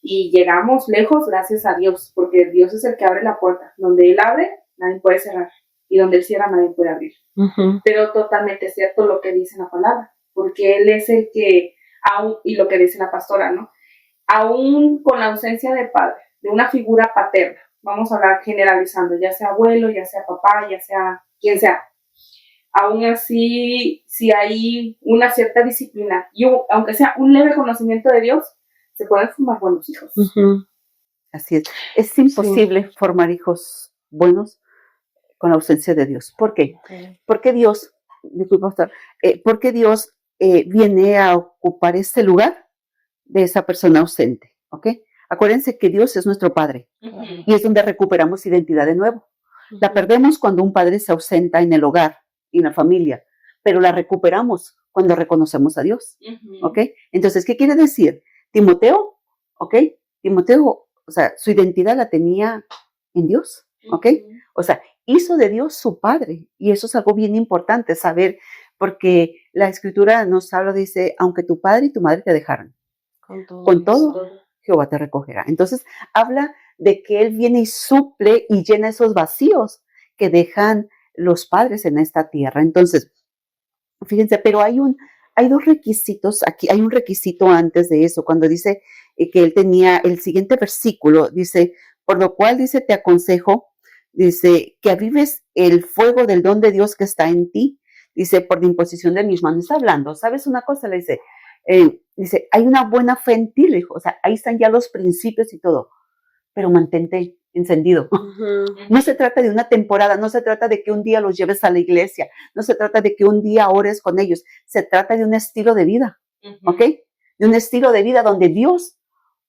Speaker 3: Y llegamos lejos gracias a Dios, porque Dios es el que abre la puerta. Donde Él abre, nadie puede cerrar. Y donde Él cierra, nadie puede abrir. Pero totalmente cierto lo que dice la palabra, porque Él es el que, y lo que dice la pastora, ¿no? Aún con la ausencia de padre, de una figura paterna, vamos a hablar generalizando, ya sea abuelo, ya sea papá, ya sea quien sea. Aún así, si hay una cierta disciplina, y aunque sea un leve conocimiento de Dios, se pueden formar buenos hijos.
Speaker 2: Así es. Es imposible formar hijos buenos con la ausencia de Dios. ¿Por qué? Porque Dios, disculpa, pastor, porque Dios viene a ocupar este lugar de esa persona ausente, ¿ok? Acuérdense que Dios es nuestro Padre y es donde recuperamos identidad de nuevo. La perdemos cuando un padre se ausenta en el hogar y en la familia, pero la recuperamos cuando reconocemos a Dios, ¿ok? Entonces, ¿qué quiere decir? Timoteo, ¿ok? Timoteo, o sea, su identidad la tenía en Dios, ¿ok? O sea, hizo de Dios su Padre, y eso es algo bien importante saber, porque la Escritura nos habla, dice, aunque tu padre y tu madre te dejaran, con todo Jehová te recogerá. Entonces, habla de que Él viene y suple y llena esos vacíos que dejan los padres en esta tierra. Entonces, fíjense, pero hay dos requisitos, aquí hay un requisito antes de eso, cuando dice que él tenía, el siguiente versículo dice, por lo cual dice, te aconsejo, dice, que avives el fuego del don de Dios que está en ti, dice, por la imposición de mis manos. Está hablando, ¿sabes una cosa? Le dice, hay una buena fe en ti, le dijo, o sea, ahí están ya los principios y todo, pero mantente encendido. No se trata de una temporada, no se trata de que un día los lleves a la iglesia, no se trata de que un día ores con ellos, se trata de un estilo de vida, ¿ok? De un estilo de vida donde Dios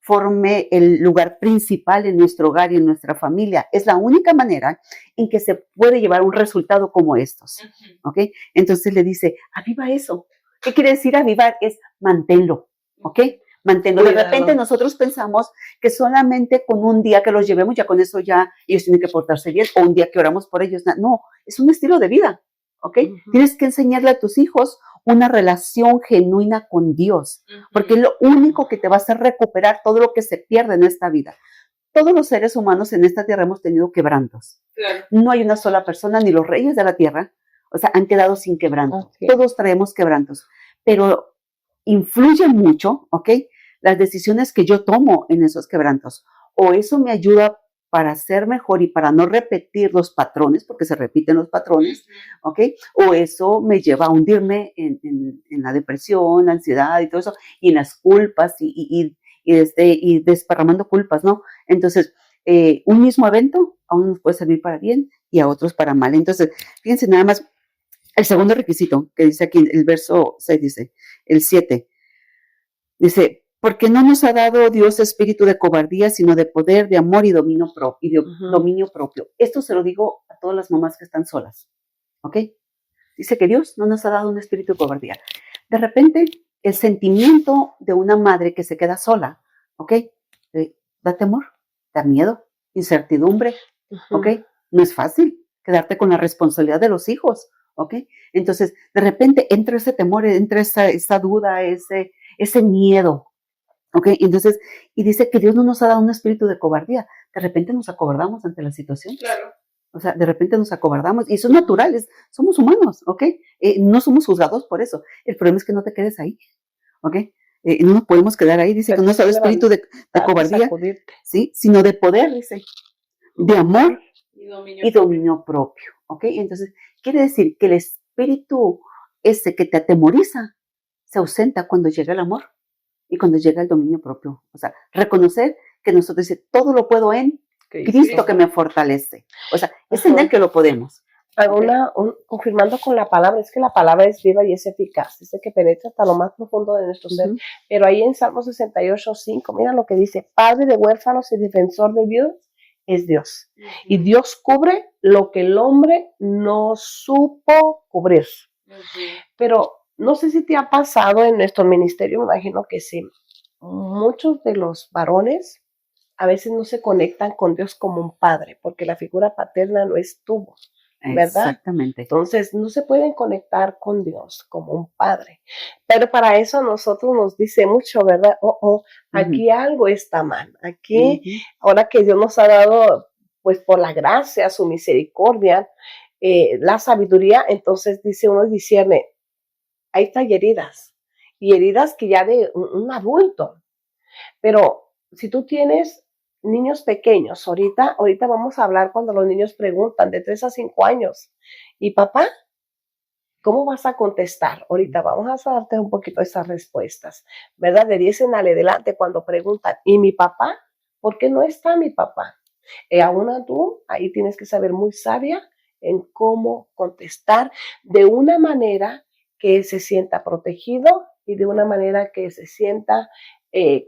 Speaker 2: forme el lugar principal en nuestro hogar y en nuestra familia. Es la única manera en que se puede llevar un resultado como estos, ¿ok? Entonces le dice, aviva eso. ¿Qué quiere decir avivar? Es manténlo, ¿ok? Manténlo. De repente nosotros pensamos que solamente con un día que los llevemos, ya con eso ya ellos tienen que portarse bien, o un día que oramos por ellos. No, es un estilo de vida, ¿ok? Tienes que enseñarle a tus hijos una relación genuina con Dios, porque es lo único que te va a hacer recuperar todo lo que se pierde en esta vida. Todos los seres humanos en esta tierra hemos tenido quebrantos. Claro. No hay una sola persona, ni los reyes de la tierra, o sea, han quedado sin quebranto. Okay. Todos traemos quebrantos, pero influye mucho, ¿ok? Las decisiones que yo tomo en esos quebrantos. O eso me ayuda para ser mejor y para no repetir los patrones, porque se repiten los patrones, ¿ok? O eso me lleva a hundirme en la depresión, la ansiedad y todo eso, y en las culpas y desparramando culpas, ¿no? Entonces, un mismo evento a unos puede servir para bien y a otros para mal. Entonces, fíjense nada más, el segundo requisito que dice aquí, el verso 6 dice, el 7, Dice, porque no nos ha dado Dios espíritu de cobardía, sino de poder, de amor y dominio propio. Esto se lo digo a todas las mamás que están solas, ¿ok? Dice que Dios no nos ha dado un espíritu de cobardía. De repente, el sentimiento de una madre que se queda sola, ¿ok? Da temor, da miedo, incertidumbre, ¿ok? No es fácil quedarte con la responsabilidad de los hijos, ¿ok? Entonces, de repente entra ese temor, entra esa duda, ese miedo, ¿ok? Entonces, y dice que Dios no nos ha dado un espíritu de cobardía. De repente nos acobardamos ante la situación.
Speaker 3: Claro.
Speaker 2: O sea, de repente nos acobardamos y eso es natural, somos humanos, ¿ok? No somos juzgados por eso. El problema es que no te quedes ahí, ¿ok? No nos podemos quedar ahí, dice que no es el espíritu de cobardía, ¿sí? Sino de poder, dice, de amor y dominio propio, ¿ok? Entonces, quiere decir que el espíritu ese que te atemoriza se ausenta cuando llega el amor y cuando llega el dominio propio. O sea, reconocer que nosotros dice, todo lo puedo en Cristo que me fortalece. O sea, es en Él que lo podemos.
Speaker 1: Confirmando con la palabra, es que la palabra es viva y es eficaz, dice que penetra hasta lo más profundo de nuestro ser. Pero ahí en Salmo 68:5, mira lo que dice, Padre de huérfanos y defensor de viudas es Dios. Y Dios cubre lo que el hombre no supo cubrir. Pero no sé si te ha pasado en nuestro ministerio, me imagino que sí. Muchos de los varones a veces no se conectan con Dios como un padre, porque la figura paterna no estuvo, ¿verdad?
Speaker 2: Exactamente.
Speaker 1: Entonces no se pueden conectar con Dios como un padre. Pero para eso nosotros nos dice mucho, ¿verdad? Aquí algo está mal. Aquí, ahora que Dios nos ha dado, pues por la gracia, su misericordia, la sabiduría, entonces dice uno discierne, ahí está heridas, y heridas que ya de un adulto. Pero si tú tienes niños pequeños, ahorita vamos a hablar cuando los niños preguntan de 3 a 5 años, ¿y papá? ¿Cómo vas a contestar? Ahorita vamos a darte un poquito esas respuestas, ¿verdad? De 10 en adelante cuando preguntan, ¿y mi papá? ¿Por qué no está mi papá? Aún tú, ahí tienes que saber muy sabia en cómo contestar de una manera que se sienta protegido y de una manera que se sienta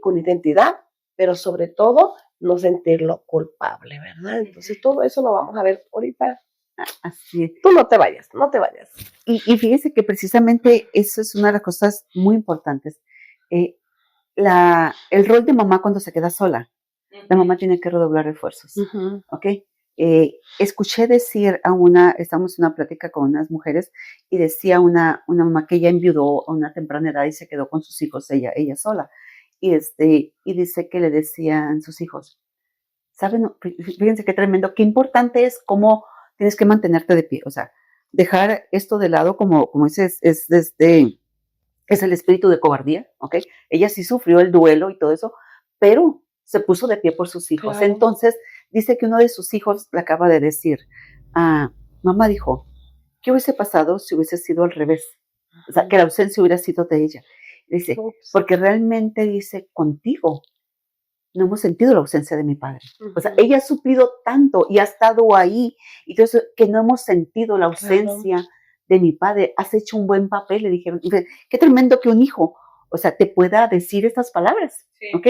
Speaker 1: con identidad, pero sobre todo no sentirlo culpable, ¿verdad? Entonces todo eso lo vamos a ver ahorita.
Speaker 2: Así es.
Speaker 1: Tú no te vayas.
Speaker 2: Y fíjese que precisamente eso es una de las cosas muy importantes. El rol de mamá cuando se queda sola, la mamá tiene que redoblar esfuerzos, ¿ok? Escuché decir estamos en una plática con unas mujeres y decía una mamá que ella enviudó a una temprana edad y se quedó con sus hijos ella sola. Y dice que le decían sus hijos, ¿saben? Fíjense qué tremendo, qué importante es cómo tienes que mantenerte de pie, o sea, dejar esto de lado como dices, es el espíritu de cobardía, ¿ok? Ella sí sufrió el duelo y todo eso, pero se puso de pie por sus hijos. Claro. Entonces, dice que uno de sus hijos le acaba de decir, mamá dijo, ¿qué hubiese pasado si hubiese sido al revés? O sea, que la ausencia hubiera sido de ella. Dice, porque realmente dice, contigo no hemos sentido la ausencia de mi padre. O sea, ella ha suplido tanto y ha estado ahí, y todo eso, que no hemos sentido la ausencia de mi padre. Has hecho un buen papel, le dijeron. Qué tremendo que un hijo, o sea, te pueda decir estas palabras, ¿ok?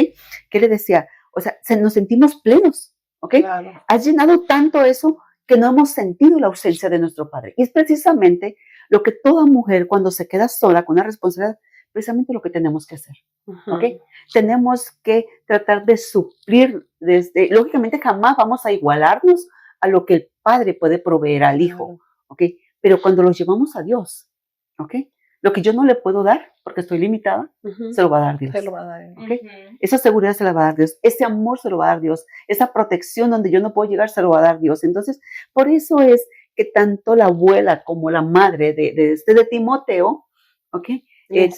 Speaker 2: ¿Qué le decía? O sea, nos sentimos plenos, ¿ok? Claro. Has llenado tanto eso que no hemos sentido la ausencia de nuestro padre. Y es precisamente lo que toda mujer, cuando se queda sola con una responsabilidad, precisamente lo que tenemos que hacer, ¿ok? Tenemos que tratar de suplir lógicamente jamás vamos a igualarnos a lo que el padre puede proveer al hijo, ¿ok? Pero cuando los llevamos a Dios, ¿ok? Lo que yo no le puedo dar, porque estoy limitada, se lo va a dar Dios.
Speaker 1: Se lo va a dar.
Speaker 2: ¿Okay? Esa seguridad se la va a dar Dios. Ese amor se lo va a dar Dios. Esa protección donde yo no puedo llegar se lo va a dar Dios. Entonces, por eso es que tanto la abuela como la madre de Timoteo, ¿ok?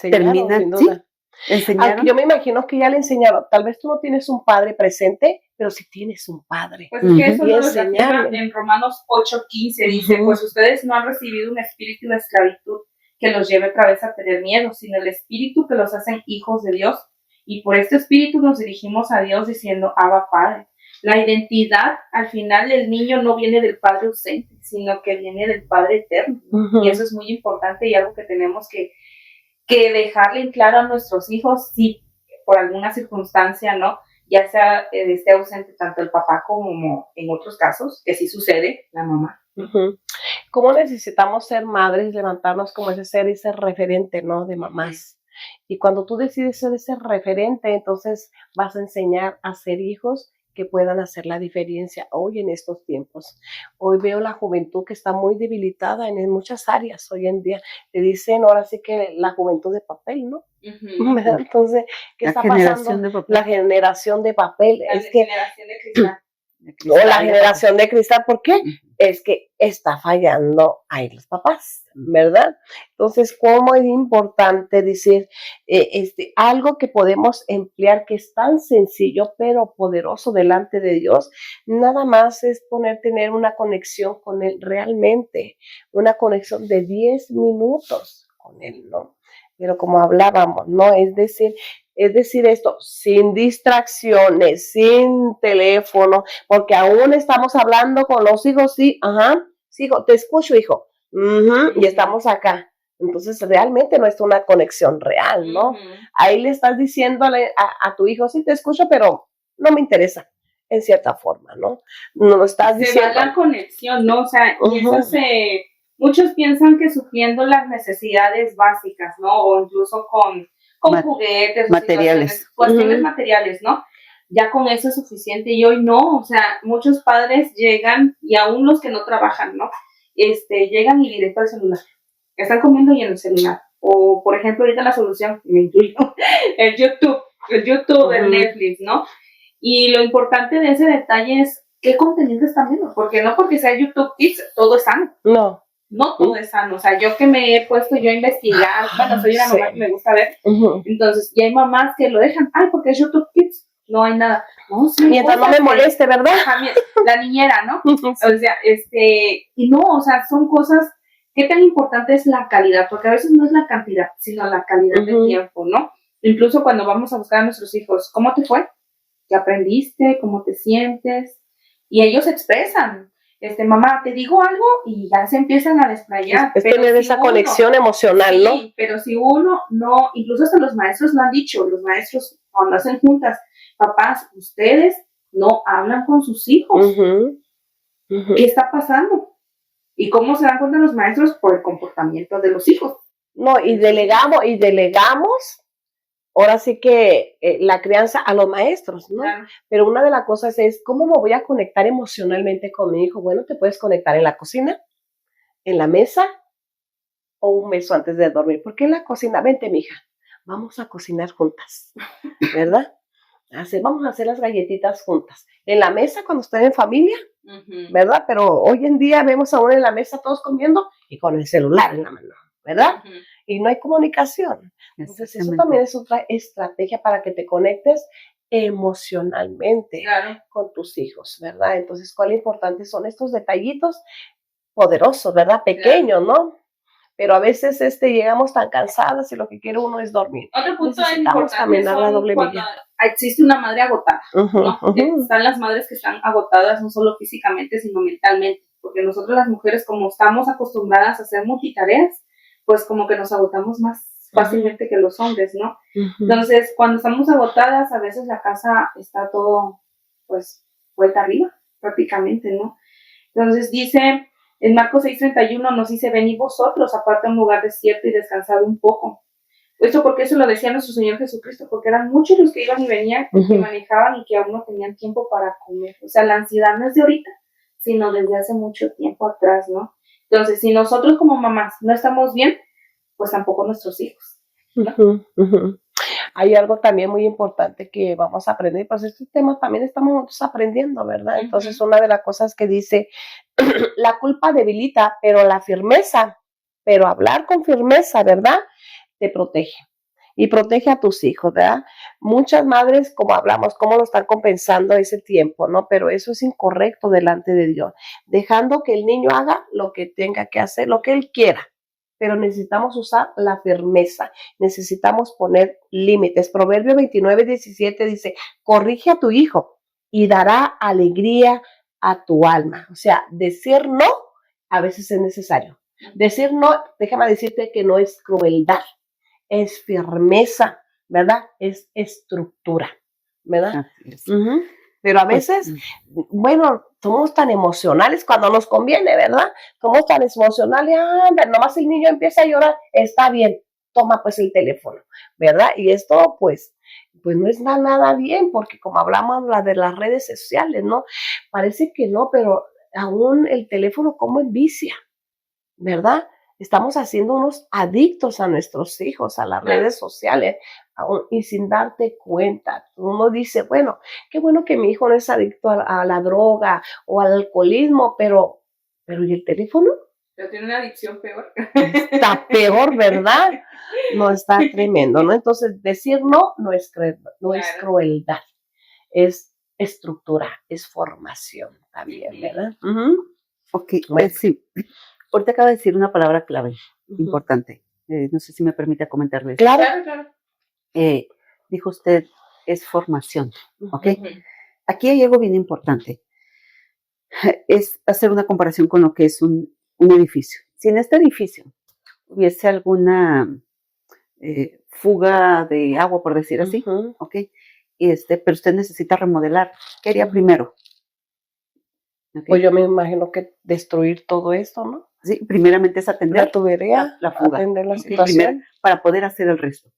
Speaker 2: Terminan, ¿sí?
Speaker 1: Enseñaron. Yo me imagino que ya le enseñaron. Tal vez tú no tienes un padre presente, pero sí tienes un padre.
Speaker 3: Pues es que eso lo enseñaron en Romanos 8:15. Dice, pues ustedes no han recibido un espíritu de esclavitud que los lleve otra vez a tener miedo, sino el espíritu que los hacen hijos de Dios. Y por este espíritu nos dirigimos a Dios diciendo, Abba Padre. La identidad, al final, del niño no viene del Padre ausente, sino que viene del Padre eterno. Y eso es muy importante y algo que tenemos que dejarle en claro a nuestros hijos. Si por alguna circunstancia, ¿no? Ya sea esté ausente tanto el papá como en otros casos, que sí sucede, la mamá.
Speaker 1: ¿Cómo necesitamos ser madres, levantarnos como ese referente, ¿no? De mamás. Y cuando tú decides ser ese referente, entonces vas a enseñar a ser hijos que puedan hacer la diferencia hoy en estos tiempos. Hoy veo la juventud que está muy debilitada en muchas áreas hoy en día. Le dicen ahora sí que la juventud de papel, ¿no? Entonces, ¿qué está pasando? La generación de papel.
Speaker 3: La generación de cristal.
Speaker 1: O la generación de cristal, ¿por qué? Es que está fallando ahí los papás, ¿verdad? Entonces, ¿cómo es importante decir algo que podemos emplear que es tan sencillo pero poderoso delante de Dios? Nada más es tener una conexión con Él realmente, una conexión de 10 minutos con Él, ¿no? Pero como hablábamos, ¿no? Es decir esto, sin distracciones, sin teléfono, porque aún estamos hablando con los hijos, sí, sigo, te escucho, hijo, y estamos acá. Entonces, realmente no es una conexión real, ¿no? Ahí le estás diciéndole a tu hijo, sí, te escucho, pero no me interesa, en cierta forma, ¿no? No lo estás diciendo.
Speaker 3: Se va la conexión, ¿no? O sea, y eso muchos piensan que supliendo las necesidades básicas, ¿no? O incluso con juguetes,
Speaker 2: materiales.
Speaker 3: Cuestiones materiales, ¿no? Ya con eso es suficiente. Y hoy no, o sea, muchos padres llegan, y aún los que no trabajan, ¿no? Llegan y directo al celular. Están comiendo y en el celular. O, por ejemplo, ahorita la solución, me incluyo, el YouTube, el Netflix, ¿no? Y lo importante de ese detalle es qué contenido están viendo. Porque no porque sea YouTube Kids, todo es sano. No todo es sano, o sea, yo que me he puesto yo a investigar, bueno, soy una mamá que me gusta ver, entonces, y hay mamás que lo dejan, porque es YouTube Kids, no hay nada, no, sí,
Speaker 1: mientras no me moleste, ¿verdad?
Speaker 3: La niñera, ¿no? O sea, y no, o sea, son cosas, qué tan importante es la calidad, porque a veces no es la cantidad, sino la calidad del tiempo, ¿no? Incluso cuando vamos a buscar a nuestros hijos, ¿cómo te fue? ¿Qué aprendiste? ¿Cómo te sientes? Y ellos expresan, mamá, te digo algo, y ya se empiezan a desplayar.
Speaker 1: Es tener esa conexión emocional, ¿no?
Speaker 3: Sí, pero si uno no, incluso hasta los maestros lo han dicho, los maestros cuando hacen juntas, papás, ustedes no hablan con sus hijos. ¿Qué está pasando? ¿Y cómo se dan cuenta los maestros? Por el comportamiento de los hijos.
Speaker 1: No, y delegamos, ahora sí que la crianza a los maestros, ¿no? Claro. Pero una de las cosas es, ¿cómo me voy a conectar emocionalmente con mi hijo? Bueno, te puedes conectar en la cocina, en la mesa, o un beso antes de dormir. ¿Por qué en la cocina? Vente, mija, vamos a cocinar juntas, ¿verdad? Vamos a hacer las galletitas juntas. En la mesa, cuando estén en familia, ¿verdad? Pero hoy en día vemos aún en la mesa todos comiendo y con el celular en la mano, ¿verdad? Y no hay comunicación. Entonces, eso también es otra estrategia para que te conectes emocionalmente con tus hijos, ¿verdad? Entonces, ¿cuál importante son estos detallitos poderosos, ¿verdad? Pequeños, ¿no? Pero a veces llegamos tan cansadas y lo que quiere uno es dormir.
Speaker 3: Otro punto importante caminar la doble milla. Existe una madre agotada, ¿no? Están las madres que están agotadas no solo físicamente, sino mentalmente. Porque nosotros las mujeres, como estamos acostumbradas a hacer multitareas, pues como que nos agotamos más fácilmente que los hombres, ¿no? Entonces, cuando estamos agotadas, a veces la casa está todo, pues, vuelta arriba, prácticamente, ¿no? Entonces dice, en Marcos 6:31 nos dice, venid vosotros, aparte a un lugar desierto y descansad un poco. Esto porque eso lo decía nuestro Señor Jesucristo, porque eran muchos los que iban y venían, que manejaban y que aún no tenían tiempo para comer. O sea, la ansiedad no es de ahorita, sino desde hace mucho tiempo atrás, ¿no? Entonces, si nosotros como mamás no estamos bien, pues tampoco nuestros hijos, ¿no?
Speaker 1: Hay algo también muy importante que vamos a aprender, pues este tema también estamos aprendiendo, ¿verdad? Entonces, una de las cosas que dice, la culpa debilita, pero la firmeza, pero hablar con firmeza, ¿verdad? Te protege. Y protege a tus hijos, ¿verdad? Muchas madres, como hablamos, cómo lo están compensando ese tiempo, ¿no? Pero eso es incorrecto delante de Dios. Dejando que el niño haga lo que tenga que hacer, lo que él quiera. Pero necesitamos usar la firmeza, necesitamos poner límites. Proverbio 29:17 dice, corrige a tu hijo y dará alegría a tu alma. O sea, decir no a veces es necesario. Decir no, déjame decirte que no es crueldad, es firmeza, ¿verdad? Es estructura, ¿verdad?
Speaker 2: Así es.
Speaker 1: Pero a veces, bueno, somos tan emocionales cuando nos conviene, ¿verdad? Somos tan emocionales, nomás el niño empieza a llorar, está bien, toma pues el teléfono, ¿verdad? Y esto pues no está nada bien, porque como hablamos de las redes sociales, ¿no? Parece que no, pero aún el teléfono como envicia, ¿verdad? Estamos haciendo unos adictos a nuestros hijos, a las redes sociales, y sin darte cuenta. Uno dice, bueno, qué bueno que mi hijo no es adicto a la droga o al alcoholismo, pero ¿y el teléfono?
Speaker 3: Pero tiene una adicción peor.
Speaker 1: Está peor, ¿verdad? No, está tremendo, ¿no? Entonces, decir no es crueldad, es estructura, es formación también, ¿verdad?
Speaker 2: Ok,
Speaker 1: Bueno.
Speaker 2: sí. Ahorita acaba de decir una palabra clave, importante. No sé si me permite comentarles.
Speaker 1: Claro.
Speaker 2: Dijo usted, es formación, ¿ok? Aquí hay algo bien importante. Es hacer una comparación con lo que es un edificio. Si en este edificio hubiese alguna fuga de agua, por decir así, ¿ok? Pero usted necesita remodelar, ¿qué haría primero?
Speaker 1: Okay. Pues yo me imagino que destruir todo esto, ¿no?
Speaker 2: Sí, primeramente es atender
Speaker 1: la tubería,
Speaker 2: la fuga,
Speaker 1: atender la situación.
Speaker 2: Primero, para poder hacer el resto.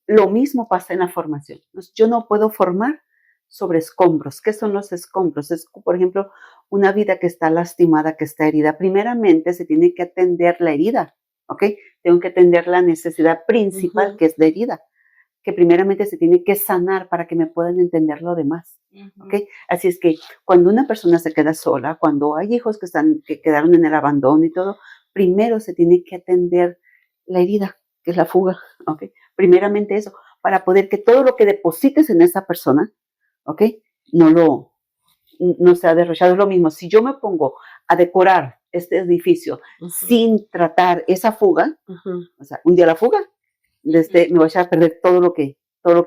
Speaker 2: Lo mismo pasa en la formación. Yo no puedo formar sobre escombros. ¿Qué son los escombros? Es, por ejemplo, una vida que está lastimada, que está herida. Primeramente se tiene que atender la herida, ¿ok? Tengo que atender la necesidad principal, que es la herida, que primeramente se tiene que sanar para que me puedan entender lo demás, ¿ok? Así es que cuando una persona se queda sola, cuando hay hijos que quedaron en el abandono y todo, primero se tiene que atender la herida, que es la fuga, ¿ok? Primeramente eso, para poder que todo lo que deposites en esa persona, ¿ok? No sea derrochado. Es lo mismo, si yo me pongo a decorar este edificio sin tratar esa fuga, o sea, un día la fuga, me voy a echar a perder todo lo que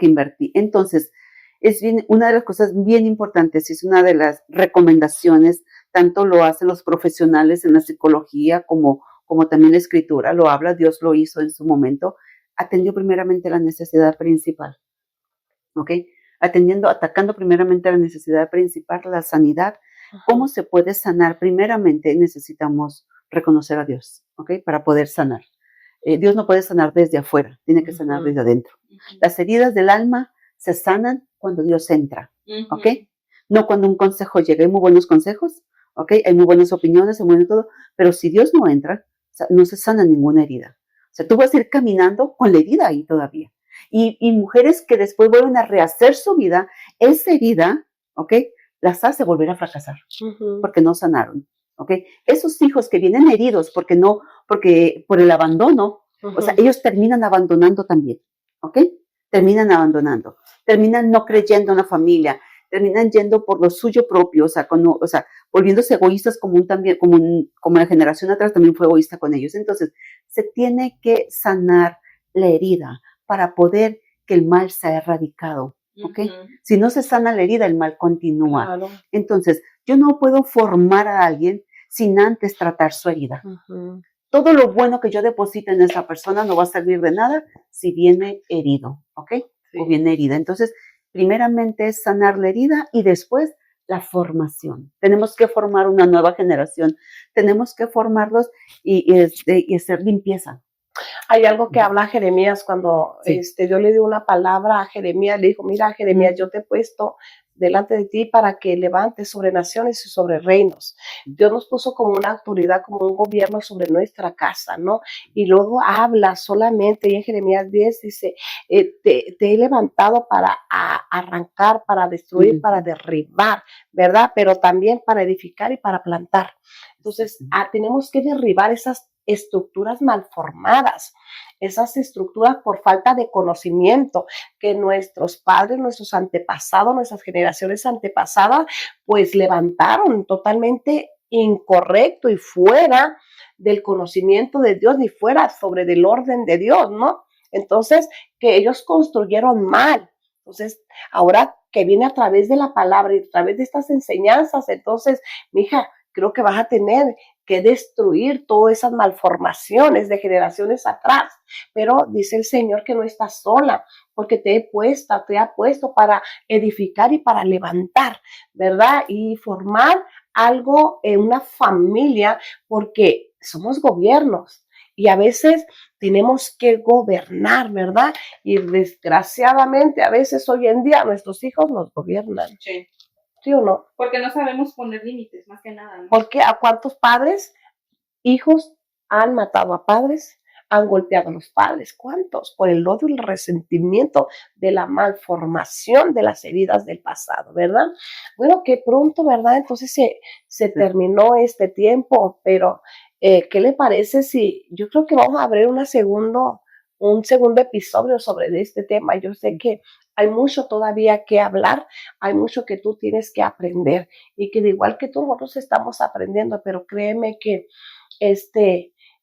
Speaker 2: invertí. Entonces, es una de las cosas bien importantes, es una de las recomendaciones, tanto lo hacen los profesionales en la psicología como también la escritura, lo habla, Dios lo hizo en su momento, atendió primeramente la necesidad principal, ¿ok? Atacando primeramente la necesidad principal, la sanidad. ¿Cómo se puede sanar? Primeramente necesitamos reconocer a Dios, ¿ok? Para poder sanar. Dios no puede sanar desde afuera, tiene que sanar desde adentro. Las heridas del alma se sanan cuando Dios entra, ¿ok? No cuando un consejo llega. Hay muy buenos consejos, ¿ok? Hay muy buenas opiniones, hay muy bueno todo, pero si Dios no entra, o sea, no se sana ninguna herida. O sea, tú vas a ir caminando con la herida ahí todavía. Y mujeres que después vuelven a rehacer su vida, esa herida, ¿ok? Las hace volver a fracasar, porque no sanaron. ¿Okay? Esos hijos que vienen heridos porque por el abandono, o sea, ellos terminan abandonando también, ¿ok? Terminan no creyendo en la familia, terminan yendo por lo suyo propio, o sea, volviéndose egoístas como la generación atrás también fue egoísta con ellos. Entonces, se tiene que sanar la herida para poder que el mal sea erradicado, ¿ok? Si no se sana la herida, el mal continúa.
Speaker 1: Claro.
Speaker 2: Entonces, yo no puedo formar a alguien sin antes tratar su herida. Todo lo bueno que yo deposite en esa persona no va a servir de nada si viene herido, ¿ok? O viene herida. Entonces, primeramente es sanar la herida y después la formación. Tenemos que formar una nueva generación. Tenemos que formarlos y hacer limpieza.
Speaker 1: Hay algo que habla Jeremías cuando yo le di una palabra a Jeremías, le dijo, mira Jeremías, yo te he puesto delante de ti para que levantes sobre naciones y sobre reinos. Dios nos puso como una autoridad, como un gobierno sobre nuestra casa, ¿no? Y luego habla solamente, y en Jeremías 10 dice, te he levantado para arrancar, para destruir, para derribar, ¿verdad? Pero también para edificar y para plantar. Entonces, tenemos que derribar esas estructuras malformadas, esas estructuras por falta de conocimiento que nuestros padres, nuestros antepasados, nuestras generaciones antepasadas, pues levantaron totalmente incorrecto y fuera del conocimiento de Dios, ni fuera sobre del orden de Dios, ¿no? Entonces, que ellos construyeron mal. Entonces, ahora que viene a través de la palabra y a través de estas enseñanzas, entonces, mija, creo que vas a tener que destruir todas esas malformaciones de generaciones atrás. Pero dice el Señor que no estás sola, porque te ha puesto para edificar y para levantar, ¿verdad? Y formar algo en una familia, porque somos gobiernos y a veces tenemos que gobernar, ¿verdad? Y desgraciadamente a veces hoy en día nuestros hijos nos gobiernan.
Speaker 3: Sí.
Speaker 1: ¿Sí o no?
Speaker 3: Porque no sabemos poner límites, más que nada, ¿no?
Speaker 1: Porque a cuántos padres, hijos han matado a padres, han golpeado a los padres. ¿Cuántos? Por el odio y el resentimiento de la malformación de las heridas del pasado, ¿verdad? Bueno, que pronto, ¿verdad? Entonces se terminó este tiempo, pero ¿qué le parece si yo creo que vamos a abrir un segundo episodio sobre este tema? Yo sé que hay mucho todavía que hablar, hay mucho que tú tienes que aprender y que de igual que tú, nosotros estamos aprendiendo, pero créeme que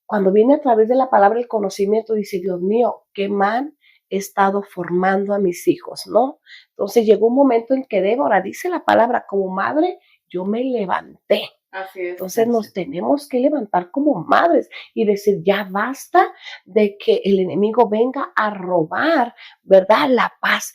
Speaker 1: cuando viene a través de la palabra el conocimiento, dice, Dios mío, qué mal he estado formando a mis hijos, ¿no? Entonces llegó un momento en que Débora, dice la palabra, como madre, yo me levanté.
Speaker 3: Así es.
Speaker 1: Entonces nos tenemos que levantar como madres y decir, ya basta de que el enemigo venga a robar, ¿verdad? La paz,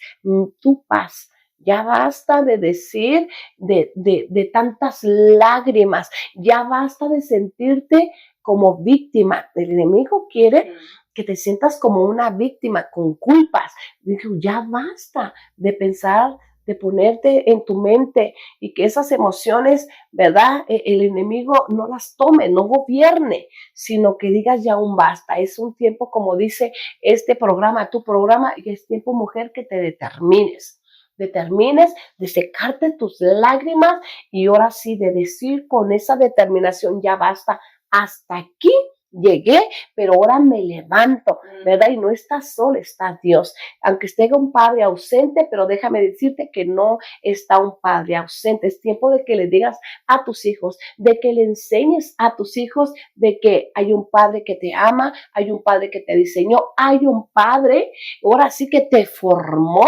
Speaker 1: tu paz. Ya basta de decir de tantas lágrimas, ya basta de sentirte como víctima. El enemigo quiere que te sientas como una víctima con culpas. Dijo, ya basta de pensar, de ponerte en tu mente y que esas emociones, ¿verdad? El enemigo no las tome, no gobierne, sino que digas ya un basta. Es un tiempo, como dice este programa, tu programa, y es tiempo, mujer, que te determines de secarte tus lágrimas y ahora sí de decir con esa determinación, ya basta, hasta aquí llegué, pero ahora me levanto, ¿verdad? Y no estás sola, está Dios. Aunque esté un padre ausente, pero déjame decirte que no está un padre ausente. Es tiempo de que le digas a tus hijos, de que le enseñes a tus hijos de que hay un padre que te ama, hay un padre que te diseñó, hay un padre, ahora sí que te formó,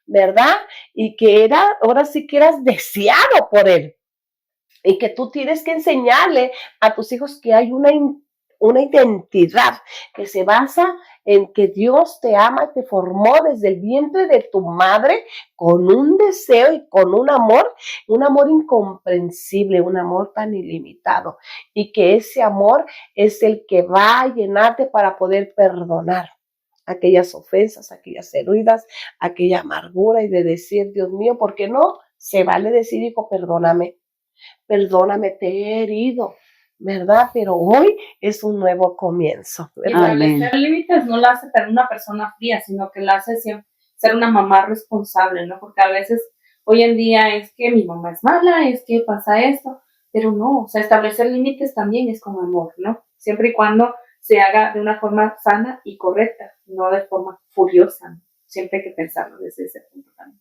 Speaker 1: ¿verdad? Y que ahora sí que eras deseado por él. Y que tú tienes que enseñarle a tus hijos que hay una identidad que se basa en que Dios te ama, te formó desde el vientre de tu madre con un deseo y con un amor incomprensible, un amor tan ilimitado. Y que ese amor es el que va a llenarte para poder perdonar aquellas ofensas, aquellas heridas, aquella amargura y de decir, Dios mío, ¿por qué no? Se vale decir, hijo, perdóname, te he herido, ¿verdad? Pero hoy es un nuevo comienzo, ¿verdad?
Speaker 3: Establecer límites no la hace ser una persona fría, sino que la hace ser una mamá responsable, ¿no? Porque a veces hoy en día es que mi mamá es mala, es que pasa esto, pero no, o sea, establecer límites también es con amor, ¿no? Siempre y cuando se haga de una forma sana y correcta, no de forma furiosa, ¿no? Siempre hay que pensarlo desde ese punto también.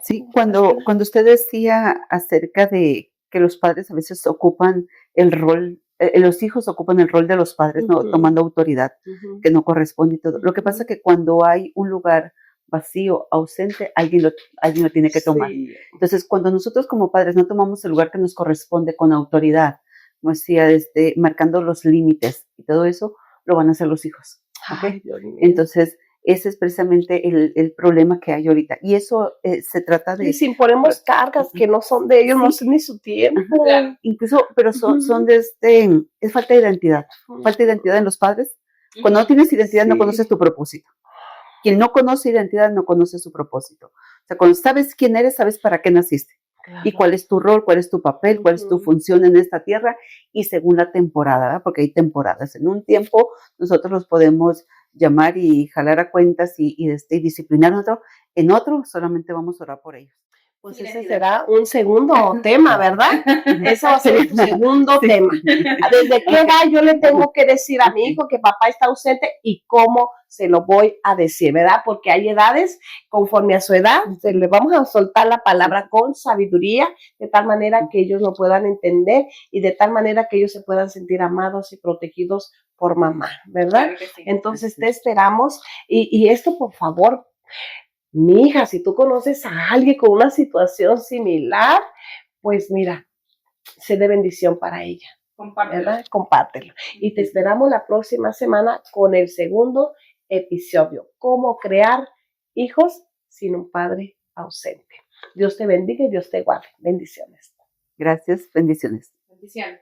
Speaker 2: Sí, cuando usted decía acerca de que los padres a veces ocupan el rol, los hijos ocupan el rol de los padres, ¿no? Tomando autoridad que no corresponde y todo. Lo que pasa es que cuando hay un lugar vacío, ausente, alguien lo tiene que tomar.
Speaker 1: Sí.
Speaker 2: Entonces, cuando nosotros como padres no tomamos el lugar que nos corresponde con autoridad, como decía, marcando los límites y todo eso, lo van a hacer los hijos. ¿Okay?
Speaker 1: Ay,
Speaker 2: entonces, ese es precisamente el problema que hay ahorita. Y eso se trata de...
Speaker 1: Y si imponemos cargas que no son de ellos,
Speaker 2: sí.
Speaker 1: no son ni su tiempo.
Speaker 2: Claro. Incluso, pero son es falta de identidad. Falta de identidad en los padres. Cuando no tienes identidad, no conoces tu propósito. Quien no conoce identidad, no conoce su propósito. O sea, cuando sabes quién eres, sabes para qué naciste. Claro. Y cuál es tu rol, cuál es tu papel, cuál es tu función en esta tierra y según la temporada, ¿verdad? Porque hay temporadas. En un tiempo nosotros los podemos llamar y jalar a cuentas y disciplinar a otro. En otro solamente vamos a orar por ellos.
Speaker 1: Pues ese será un segundo tema, ¿verdad? Ese va a ser un segundo tema. ¿Desde qué edad yo le tengo que decir a mi hijo que papá está ausente y cómo se lo voy a decir, ¿verdad? Porque hay edades, conforme a su edad, le vamos a soltar la palabra con sabiduría, de tal manera que ellos lo puedan entender y de tal manera que ellos se puedan sentir amados y protegidos por mamá, ¿verdad? Claro que sí. Entonces te esperamos y esto, por favor, mija, si tú conoces a alguien con una situación similar, pues mira, sea de bendición para ella.
Speaker 3: Compártelo.
Speaker 1: ¿Verdad? Compártelo. Y te esperamos la próxima semana con el segundo episodio, cómo crear hijos sin un padre ausente. Dios te bendiga y Dios te guarde. Bendiciones.
Speaker 2: Gracias, bendiciones.
Speaker 3: Bendiciones.